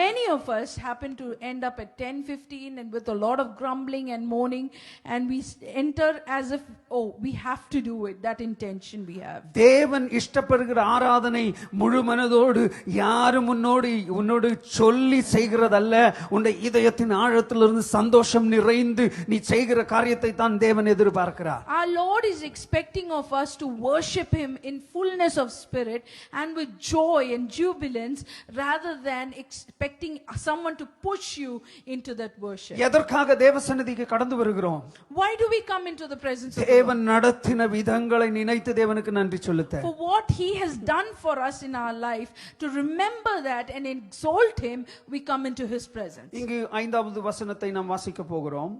many of us happen to end up at 10:15 and with a lot of grumbling and moaning, and we enter as if, oh, we have to do it. That intention we have. தேவன் இஷ்டப்படுகிற ஆராதனை முழு மனதோடு யாரும் உன்னோடு சொல்லி செய்கிறதல்ல, உன்னுடைய இதயத்தின் ஆழத்திலிருந்து சந்தோஷம் நிறைந்து நீ செய்கிற காரியத்தை தான் தேவன் எதிர்பார்க்கிறார். Our Lord is expecting of us to worship him in fullness of spirit and with joy and jubilance, rather than expecting someone to push you into that worship. எதற்காக தேவசந்நிதிக்கு கடந்து வருகிறோம்? Why do we come into the presence of தேவன் நடத்தின விதங்களை நினைத்து தேவனுக்கு நன்றி செலுத்த. For what he has done for us in our life, to remember that and exalt him, we come into his presence. இங்கு 5வது வசனத்தை நாம் வாசிக்க போகிறோம்.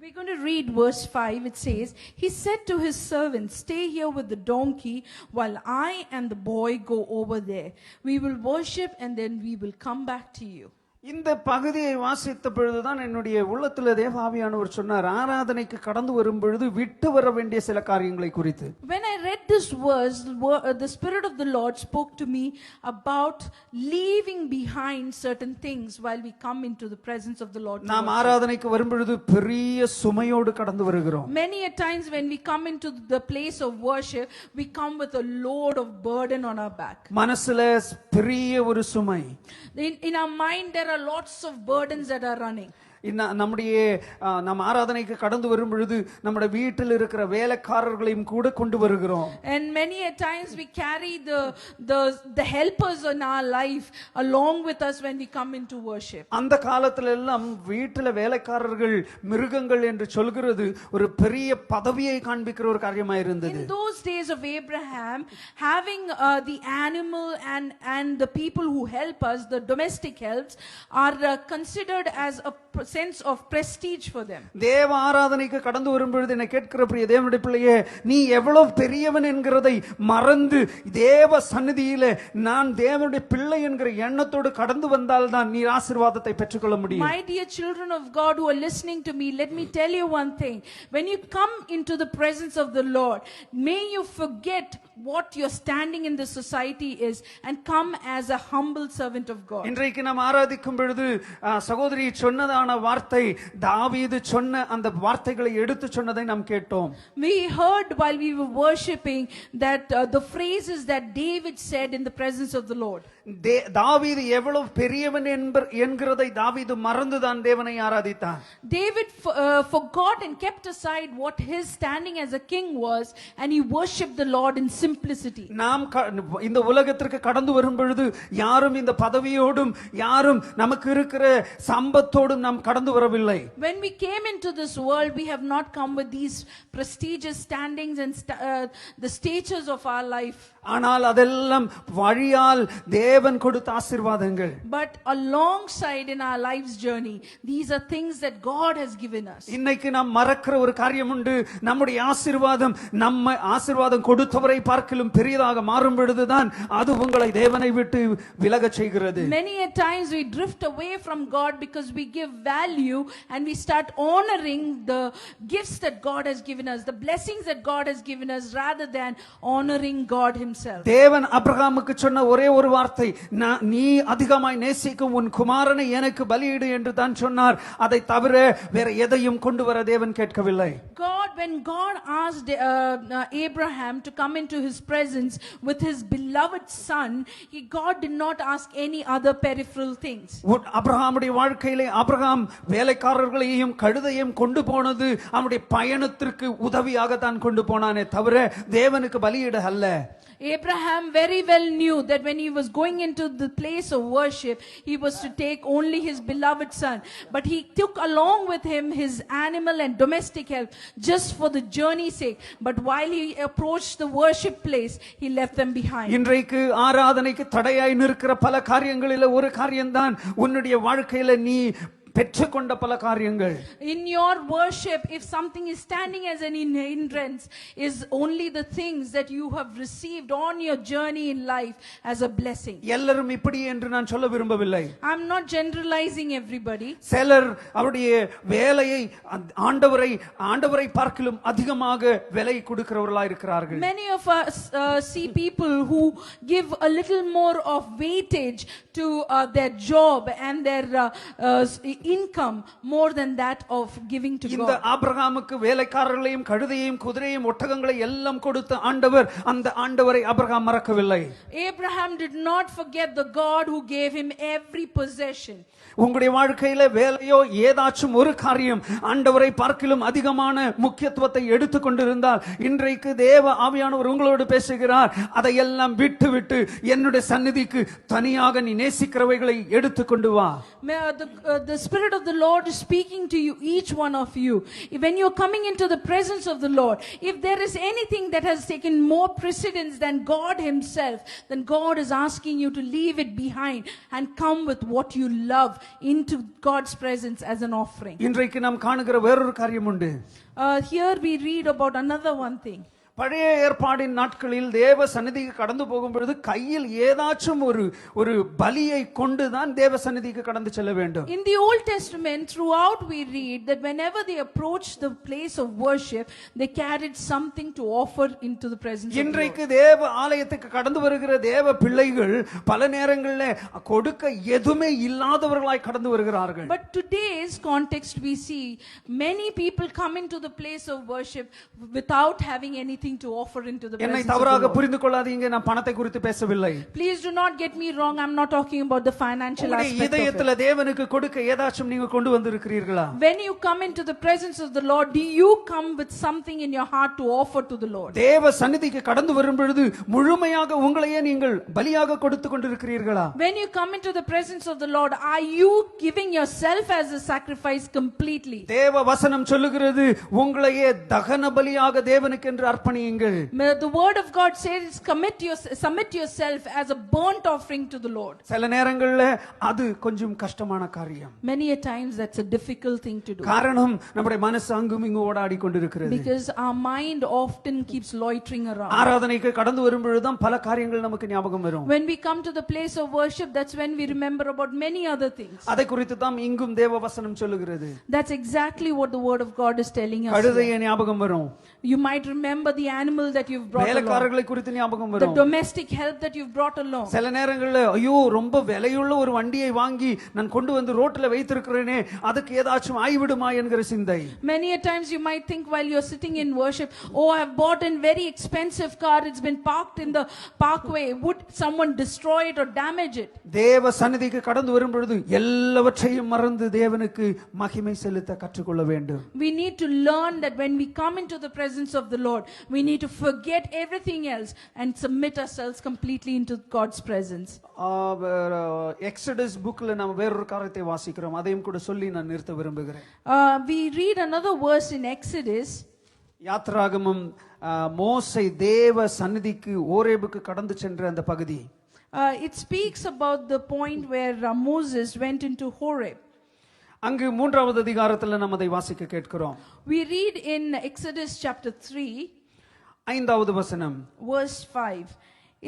We're going to read verse 5. It says, "He said to his servants, 'Stay here with the donkey while I and the boy go over there. We will worship and then we will come back to you.'" இந்த பகுதியை வாசித்த பொழுதுதான் என்னுடைய உள்ளத்துல தேவ ஆவியானவர் சொன்னார், ஆராதனைக்கு கடந்து வரும் பொழுது விட்டு வர வேண்டிய சில காரியங்களை குறித்து. When I read this verse, the Spirit of the Lord spoke to me about leaving behind certain things while we come into the presence of the Lord. நாம் ஆராதனைக்கு வரும் பொழுது பெரிய சுமையோடு கடந்து வருகிறோம். Many a times when we come into the place of worship, we come with a load of burden on our back. மனசுல பெரிய ஒரு சுமை. In our mind there are lots of burdens that are running. நம்முடைய நம் ஆராதனைக்கு கடந்து வரும் பொழுது நம்முடைய வீட்டில் இருக்கிற வேலைக்காரர்களையும் கூட கொண்டு வருகிறோம். And many a times we carry the helpers in our life along with us when we come into worship. அந்த காலத்துல எல்லாம் வீட்டில வேலைக்காரர்கள் மிருகங்கள் என்று சொல்கிறது ஒரு பெரிய பதவியை காண்பிக்கிற ஒரு காரியமா இருந்தது. In those days of Abraham, having the animal and the people who help us, the domestic helps, are considered as a sense of prestige for them. தேவ ஆராதனைக்கு கடந்து வரும்பொழுது என்னை கேட்கிற பிரிய தேவனுடைய பிள்ளையே, நீ எவ்வளவு பெரியவன் என்கிறதை மறந்து தேவ சந்நிதியிலே நான் தேவனுடைய பிள்ளை என்கிற எண்ணத்தோடு கடந்து வந்தால்தான் நீ ஆசீர்வாதத்தை பெற்றுக்கொள்ள முடியும். My dear children of God who are listening to me, let me tell you one thing. When you come into the presence of the Lord, may you forget what your standing in the society is and come as a humble servant of God. இன்றைக்கு நாம் ஆராதிக்கும் பொழுது சகோதரி சொன்னதான வார்த்தை, தாவீது சொன்ன அந்த வார்த்தைகளை எடுத்து சொன்னதை நாம் கேட்டோம். We heard while we were worshiping that the phrases that David said in the presence of the Lord. தாவீது எவ்வளவு பெரியவன் என்கிறதை தாவீது மறந்துதான் தேவனை ஆராதித்தான். David forgot and kept aside what his standing as a king was, and he worshipped the Lord in simplicity. நாம் இந்த உலகத்திற்கு கடந்து வரும் பொழுது யாரும் இந்த பதவியோடும் யாரும் நமக்கு இருக்கிற சம்பத்தோடும் நாம் கடந்து வரவில்லை. When we came into this world, we have not come with these prestigious standings and the statures of our life. ஆனால் அதெல்லாம் வழியால் தேவன் கொடுத்த ஆசீர்வாதங்கள். But alongside in our life's journey, these are things that God has given us. இன்னைக்கு நாம் மறக்கிற ஒரு காரியம் உண்டு. நம்முடைய ஆசீர்வாதம் நம்ம ஆசீர்வாதம் கொடுத்தவரை பார்க்கிலும் பெரியதாக மாறும் பொழுதுதான் அது உங்களை தேவனை விட்டு விலகச் செய்கிறது. Many a times we drift away from God because we give value and we start honoring the gifts that God has given us, the blessings that God has given us, rather than honoring God himself. தேவன் ஆபிரகாமுக்கு சொன்ன ஒரே ஒரு வார்த்தை, நீ அதிகமாய் நேசிக்கும் உன் குமாரனை எனக்கு பலியிடு என்று தான் சொன்னார். அதை தவிர வேற எதையும் கொண்டு வர தேவன் கேட்கவில்லை. When God asked Abraham to come into his presence with his beloved son, God did not ask any other peripheral things. ஆபிரகாமுடைய வாழ்க்கையிலே ஆபிரகாம் வேலைக்காரர்களையும் கழுதையும் கொண்டு போனது அவனுடைய பயணத்திற்கு உதவியாக தான் கொண்டு போனானே தவிர தேவனுக்கு பலியிட அல்ல. Abraham very well knew that when he was going into the place of worship, he was to take only his beloved son. But he took along with him his animal and domestic help just for the journey's sake. But while he approached the worship place, he left them behind. இன்றைக்கு ஆராதனைக்கு தடையாய் நிற்கிற பல காரியங்களிலே ஒரு காரியம்தான் உன்னுடைய வாழ்க்கையில நீ பெற்றுக்கொண்ட பல காரியங்கள். In your worship, if something is standing as an hindrance, is only the things that you have received on your journey in life as a blessing. எல்லாரும் இப்படி என்று நான் சொல்ல விரும்பவில்லை. I'm not generalizing everybody. சிலர் அவருடைய வேலையை ஆண்டவரை பார்க்கிலும் அதிகமாக விலை கொடுக்கிறவர்களாய் இருக்கிறார்கள். Many of us see people who give a little more of weightage to their job and their income more than that of giving to God. இந்த ஆபிரகாமுக்கு வேலைக்காரர்களையும் கழுதையையும் குதிரையையும் ஒட்டகங்களை எல்லாம் கொடுத்த ஆண்டவர், அந்த ஆண்டவரை ஆபிரகாம் மறக்கவில்லை. Abraham did not forget the God who gave him every possession. உங்களுடைய வாழ்க்கையில வேலையோ ஏதாச்சும் ஒரு காரியம் ஆண்டவரை பார்க்கிலும் அதிகமான முக்கியத்துவத்தை எடுத்துக்கொண்டிருந்தால் இன்றைக்கு தேவ ஆவியானவர் உங்களோடு பேசுகிறார். அதையெல்லாம் விட்டு என்னுடைய சந்நிதிக்கு தனியாக நீ நேசிக்கிறவைகளை எடுத்துக்கொண்டு வா. The Spirit of the Lord is speaking to you, each one of you. When you're coming into the presence of the Lord, if there is anything that has taken more precedence than God himself, then God is asking you to leave it behind and come with what you love into God's presence as an offering. இன்றைக்கு நாம் காணுகிற வேறொரு காரியம் உண்டு. Here we read about another one thing. பழைய ஏற்பாடின் நாட்களில் தேவ சந்நிதிக்கு கடந்து போகும் பொழுது கையில் ஏதாச்சும் ஒரு பலியை கொண்டுதான் தேவ சந்நிதிக்கு கடந்து செல்ல வேண்டும். In the Old Testament, throughout we read that whenever they approached the place of worship, they carried something to offer into the presence of God. இன்றைக்கு தேவ ஆலயத்துக்கு கடந்து வருகிற தேவ பிள்ளைகள் பல நேரங்களில் கொடுக்க எதுவுமே இல்லாதவர்களாய் கடந்து வருகிறார்கள். But today's context we see many people come into the place of worship without having anything to offer into the presence என்னை of the தவறாக Lord. புரிந்து கொள்ளாதீங்க, நான் பணத்தை குறித்து பேசவில்லை. Please do not get me wrong, I'm not talking about the financial aspect of இதயத்துல it. தேவனுக்கு கொடுக்க ஏதாச்சும் நீங்க கொண்டு வந்திருக்கிறீர்களா? When you come into the presence of the Lord, do you come with something in your heart to offer to the Lord? தேவ சந்நிதிக்கு கடந்து வரும் பொழுது முழுமையாக உங்களையே நீங்கள் பலியாக கொடுத்து கொண்டிருக்கிறீர்களா? When you come into the presence of the Lord, are you giving yourself as a sacrifice completely? தேவ வசனம் சொல்லுகிறது உங்களையே தகன பலியாக தேவனுக்கு என்று அர்ப்பணித்து அர்ப்பணியுங்கள். The word of God says, submit yourself as a burnt offering to the Lord. சில நேரங்கள்ல அது கொஞ்சம் கஷ்டமான காரியம். Many a times that's a difficult thing to do. காரணம் நம்முடைய மனசு அங்கும் இங்கும் ஓடாடி கொண்டிருக்கிறது. Because our mind often keeps loitering around. ஆராதனைக்கு கடந்து வரும்பொழுதுதான் பல காரியங்கள் நமக்கு ஞாபகம் வரும். When we come to the place of worship, that's when we remember about many other things. அதை குறித்து தான் இங்கும் தேவ வசனம் சொல்லுகிறது. That's exactly what the word of God is telling us. கழுதையை ஞாபகம் வரும். You might remember the animal that you've brought along. வேலைக்காரர்களை குறித்து ஞாபகம் The வரும். domestic help that you've brought along. சில நேரங்கள்ல ஐயோ ரொம்ப விலையுள்ள ஒரு வண்டியை வாங்கி நான் கொண்டு வந்து ரோட்ல வைத்திருக்கிறேனே அதுக்கு ஏதாச்சும் ஆய்விடுமா என்கிற சிந்தை. Many a times you might think while you're sitting in worship, oh, I've bought a very expensive car, it's been parked in the parkway, would someone destroy it or damage it? தேவ சந்நிதிக்கு கடந்து வரும் பொழுது எல்லாவற்றையும் மறந்து தேவனுக்கு மகிமை செலுத்த கற்றுக்கொள்ள வேண்டும். We need to learn that when we come into the presence of the Lord, we need to forget everything else and submit ourselves completely into God's presence. Exodus புக்ல நாம வேறொரு காரியத்தை வாசிக்கிறோம், அதையும் கூட சொல்லி நான் நிறுத்த விரும்புகிறேன். We read another verse in Exodus. யாத்ராகமம் மோசே தேவ சந்நிதிக்கு ஓரேபுக்கு கடந்து சென்ற அந்த பகுதி. It speaks about the point where Moses went into Horeb. அங்கு 3வது அதிகாரத்தில் நாம் அதை வாசிக்க கேட்கிறோம். We read in Exodus chapter 3, 5வது வசனம், verse 5.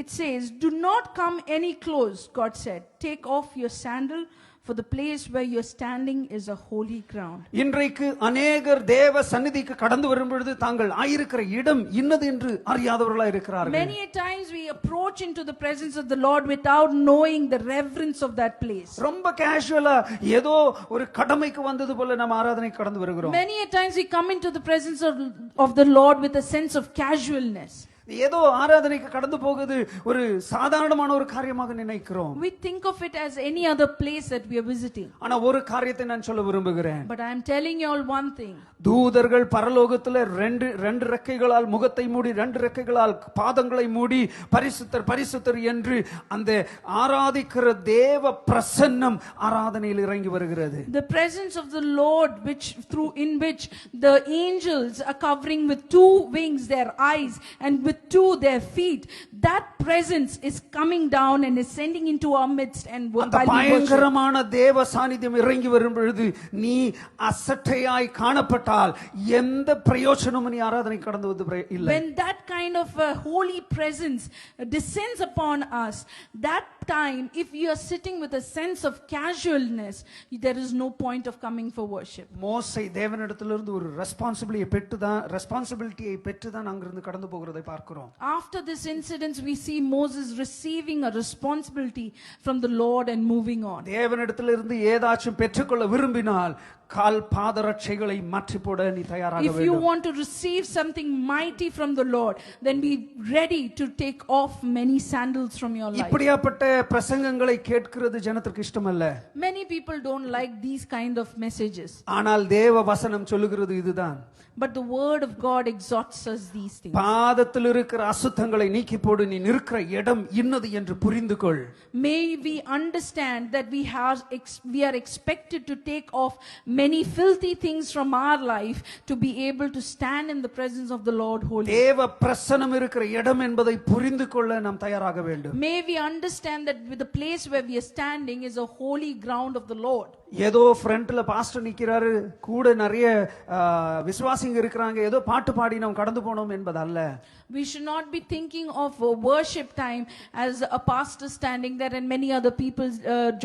It says, "Do not come any close," God said. "Take off your sandal, for the place where you're standing is a holy ground." இன்றைக்கு अनेகர் தேவ சந்நிதிக்கு கடந்து வரும் பொழுது தாங்கள் ஆயிருக்கிற இடம் இன்னது என்று அறியாதவர்களாய் இருக்கிறார்கள். Many a times we approach into the presence of the Lord without knowing the reverence of that place. ரொம்ப கேஷுவலா ஏதோ ஒரு கடமைக்கு வந்தது போல நம்ம ஆராதனைக்கு கடந்து வருகிறோம். Many a times we come into the presence of the Lord with a sense of casualness. ஏதோ ஆராதனைக்கு கடந்து போகுது ஒரு சாதாரணமான ஒரு காரியமாக நினைக்கிறோம். We think of it as any other place that we are visiting. ஆனா ஒரு காரியத்தை நான் சொல்ல விரும்புகிறேன். But I am telling you all one thing. தூதர்கள் பரலோகத்துல ரெண்டு ரெக்கைகளால் முகத்தை மூடி 2 ரெக்கைகளால் பாதங்களை மூடி பரிசுத்தர் பரிசுத்தர் என்று அந்த ஆராதிக்கிற தேவ பிரசன்னம் ஆராதனையில் இறங்கி வருகிறது. The presence of the Lord in which the angels are covering with 2 wings their eyes and with 2 their feet, that presence is coming down and is sending into our midst. And அந்த பயங்கரமான தேவ சாநித்தியம் இறங்கி வரும் பொழுது நீ அசட்டையாய் காணப்பட்டால் எந்த பிரயோஜனமும் நீ ஆராதனை கடந்து வந்து இல்லை. When that kind of a holy presence descends upon us, that time if you are sitting with a sense of casualness, there is no point of coming for worship. மோசே தேவனிடத்திலிருந்து ஒரு ரெஸ்பான்சிபிலிட்டியை பெற்று தான் அங்கிருந்து கடந்து போகிறதை பார்க்கிறோம். After this incident we see Moses receiving a responsibility from the Lord and moving on. தேவனிடத்திலிருந்து ஏதாச்சும் பெற்றுக்கொள்ள விரும்பினால் கால் பாதரட்சைகளை மாற்றி போட நீ தயாராக வேண்டும். If you want to receive something mighty from the Lord, then be ready to take off many sandals from your life. இப்படியாப்பட்ட பிரசங்கங்களை கேட்கிறது ஜனத்திற்கு இஷ்டமல்ல. Many people don't like these kind of messages. ஆனால் தேவ வசனம் சொல்லுகிறது இதுதான். But the word of God exhorts us these things. பாதத்தில் இருக்கிற அசுத்தங்களை நீக்கி போடு, நீ நிற்கிற இடம் இன்னது என்று புரிந்து கொள். May we understand that we are expected to take off many filthy things from our life to be able to stand in the presence of the Lord holy. தேவ பிரசன்னம் இருக்கிற இடம் என்பதை புரிந்து கொள்ள நாம் தயாராக வேண்டும். May we understand that with the place where we are standing is a holy ground of the Lord. ஏதோ ஃப்ரண்ட்ல பாஸ்டர் நிக்கிறாரு, கூட நிறைய விசுவாசிங்க இருக்கிறாங்க, ஏதோ பாட்டு பாடி நாம் கடந்து போனோம் என்பதல்ல. We should not be thinking of a worship time as a pastor standing there and many other people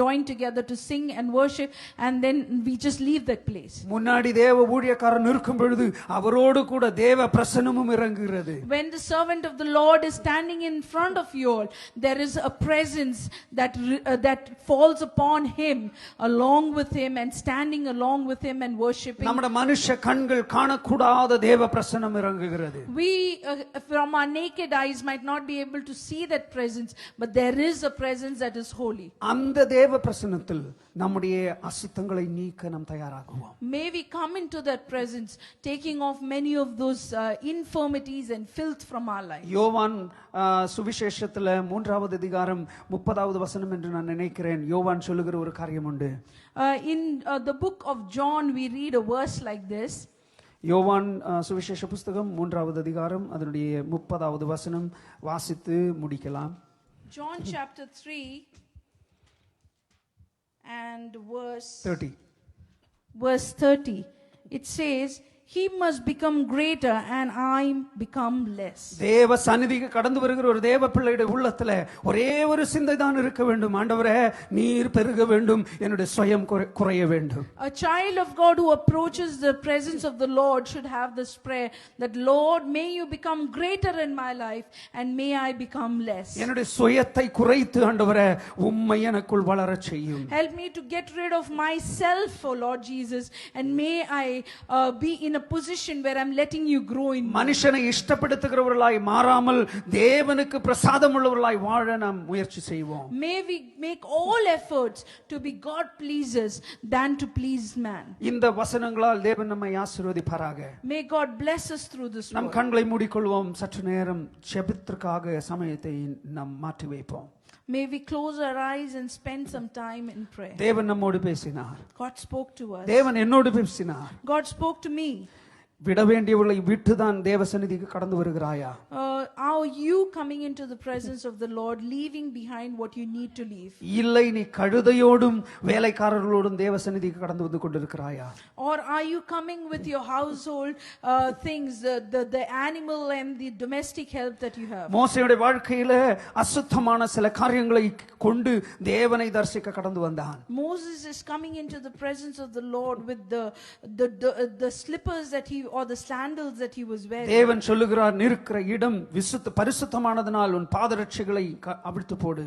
join together to sing and worship and then we just leave that place. முன்னாடி தேவ ஊழியக்காரன் இருக்கும் பொழுது அவரோடு கூட தேவ பிரசன்னமும் இறங்குகிறது. When the servant of the Lord is standing in front of you all, there is a presence that falls upon him, along with him and standing along with him and worshiping. நம்முடைய மனுஷ கண்கள் காணக்கூடாத தேவ பிரசன்னம் இறங்குகிறது. We from our naked eyes might not be able to see that presence, but there is a presence that is holy. அந்த தேவ பிரசன்னத்தில் நம்முடைய அசுத்தங்களை நீக்க நாம் தயாராகுவோம். May we come into that presence taking off many of those infirmities and filth from our life. யோவான் சுவிசேஷத்துல 3வது அதிகாரம் 30வது வசனம் என்று நான் நினைக்கிறேன். யோவான் சொல்லுகிற ஒரு காரியம் உண்டு. In the book of John we read a verse like this. யோவான் சுவிசேஷ புஸ்தகம் 3வது அதிகாரம் அதனுடைய 30வது வசனம் வாசித்து முடிக்கலாம். John chapter 3 and verse 30. It says, he must become greater and I become less. தேவ சந்நிதிக்கு கடந்து வருகிற ஒரு தேவ பிள்ளையுடைய உள்ளத்துல ஒரே ஒரு சிந்தை தான் இருக்க வேண்டும். ஆண்டவரே, நீர் பெருக வேண்டும், என்னுடைய சுயம் குறைய வேண்டும். A child of God who approaches the presence of the Lord should have this prayer that, Lord, may you become greater in my life and may I become less. என்னுடைய சுயத்தை குறைத்து ஆண்டவரே உம்மை எனக்குள் வளரச் செய்யும். Help me to get rid of myself, oh Lord Jesus, and may I be in a position where I'm letting you grow in me. மனுஷனை இஷ்டப்படுத்துகிறவர்களாய் மாறாமல் தேவனுக்கு பிரசாதமுள்ளவர்களாய் வாழ நாம் முயற்சி செய்வோம். May we make all efforts to be God pleasers than to please man. இந்த வசனங்களால் தேவன் நம்மை ஆசீர்வதிப்பாராக. May God bless us through this நம் word. கண்களை மூடிக்கொள்வோம். சற்று நேரம் ஜெபத்திற்காக சமயத்தை நாம் மாற்றி வைப்போம். May we close our eyes and spend some time in prayer. தேவன் நம்மோடு பேசினார். God spoke to us. தேவன் என்னோடு பேசினார். God spoke to me. விட வேண்டியவர்களை விட்டுதான் தேவ சந்நிதிக்கு கடந்து வருகிறாயா? Are you coming into the presence of the Lord, leaving behind what you need to leave? இல்லை, நீ கழுதையோடும் வேலைக்காரர்களோடும் தேவ சந்நிதிக்கு கடந்து வந்து கொண்டிருக்கிறாயா? Or are you coming with your household things, the animal and the domestic help that you have? மோசேயுடைய வாழ்க்கையில அசுத்தமான சில காரியங்களை கொண்டு தேவனை தரிசிக்க கடந்து வந்தான். Moses is coming into the presence of the Lord with the slippers that he, or the sandals that he was wearing. தேவன் சொல்லுகிறார், நிற்கிற இடம் பரிசுத்தமானதனால் உன் பாதரட்சைகளை அவிழ்த்து போடு.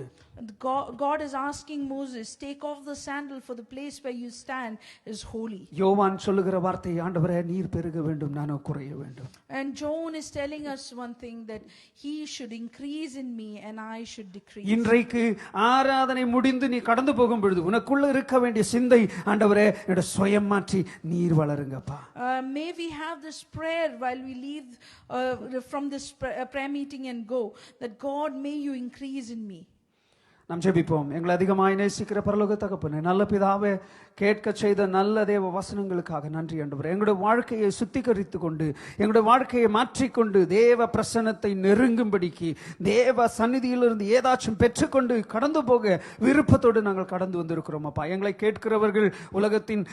God is asking Moses, take off the sandal, for the place where you stand is holy. யோவான் சொல்லுகிற வார்த்தை, ஆண்டவரே நீர் பெருக வேண்டும், நானோ குறைய வேண்டும். And John is telling us one thing, that he should increase in me and I should decrease. இன்றைக்கு ஆராதனை முடிந்து நீ கடந்து போகும் பொழுது உனக்குள்ள இருக்க வேண்டிய சிந்தை, ஆண்டவரே என்னோட சுயம் மாற்றி நீர் வளருங்கப்பா. May we have this prayer while we leave from this prayer meeting and go, that God, may you increase in me. நாம் ஜெபிப்போம். எங்களை அதிகமாய் நேசிக்கிற பரலோக தகப்பனே, நல்ல பிதாவே, கேட்க செய்த நல்ல தேவ வசனங்களுக்காக நன்றி ஆண்டவரே. எங்களுடைய வாழ்க்கையை சுத்திகரித்து கொண்டு, எங்களுடைய வாழ்க்கையை மாற்றிக்கொண்டு தேவ பிரசன்னத்தை நெருங்கும்படிக்கு, தேவ சந்நிதியிலிருந்து ஏதாச்சும் பெற்றுக்கொண்டு கடந்து போக விருப்பத்தோடு நாங்கள் கடந்து வந்திருக்கிறோம் அப்பா. எங்களை கேட்கிறவர்கள் உலகத்தின்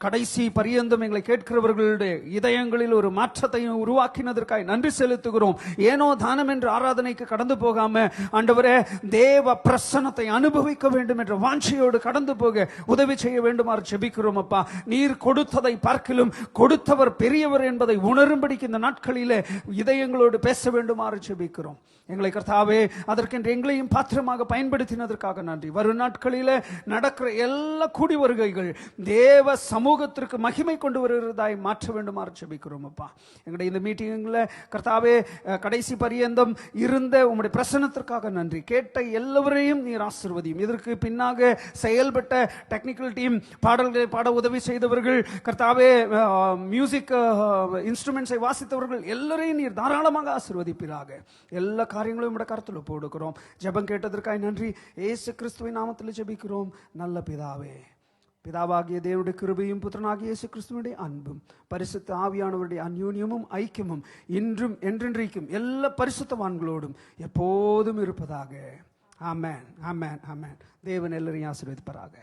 கடைசி பரியந்தம் எங்களை கேட்கிறவர்களுடைய இதயங்களில் ஒரு மாற்றத்தையும் உருவாக்கினதற்காக நன்றி செலுத்துகிறோம். ஏனோ தானம் என்று ஆராதனைக்கு கடந்து போகாம ஆண்டவரே தேவ பிரசன்னத்தை அனுபவிக்க வேண்டும் என்ற வாஞ்சையோடு கடந்து போக உதவி செய்ய வேண்டுமாறு ஜெபிக்கிறோம் அப்பா. நீர் கொடுத்ததை பார்க்கிலும் கொடுத்தவர் பெரியவர் என்பதை உணரும்படிக்கு இந்த நாட்களிலே இதயங்களோடு பேச வேண்டுமாறு ஜெபிக்கிறோம். எங்களை கர்த்தாவே அதற்கென்று எங்களையும் பாத்திரமாக பயன்படுத்தினதற்காக நன்றி. வரும் நாட்களிலே நடக்கிற எல்லா கூடி வருகைகள் தேவ சமூகத்திற்கு மகிமை கொண்டு வருகிறதாய் மாற்ற வேண்டுமாறு ஜெபிக்கிறோம் அப்பா. எங்களுடைய இந்த மீட்டிங்கில் கர்த்தாவே கடைசி பரியந்தம் இருந்த உம்முடைய பிரசன்னத்திற்காக நன்றி. கேட்ட எல்லாவரையும் நீர் ஆசீர்வதியும். இதற்கு பின்னாக செயல்பட்ட டெக்னிக்கல் டீம், பாடல்களை பாட உதவி செய்தவர்கள், கர்த்தாவே மியூசிக் இன்ஸ்ட்ருமெண்ட்ஸை வாசித்தவர்கள் எல்லாரையும் நீர் தாராளமாக ஆசீர்வதிப்பீராக. எல்லா காரியங்களையும் உம்முடைய கரத்தில் ஒப்புக்கொடுக்கிறோம். ஜெபம் கேட்டதற்காக நன்றி. இயேசு கிறிஸ்துவின் நாமத்தில் ஜெபிக்கிறோம் நல்ல பிதாவே. பிதாவாகிய தேவனுடைய கிருபையும் புத்திரனாகிய இயேசு கிறிஸ்துவினுடைய அன்பும் பரிசுத்த ஆவியானவருடைய அந்யோன்யமும் ஐக்கியமும் இன்றும் என்றென்றைக்கும் எல்லா பரிசுத்தவான்களோடும் எப்போதும் இருப்பதாக. ஆமென், ஆமென், ஆமென். தேவன் எல்லாரையும் ஆசீர்வதிப்பாராக.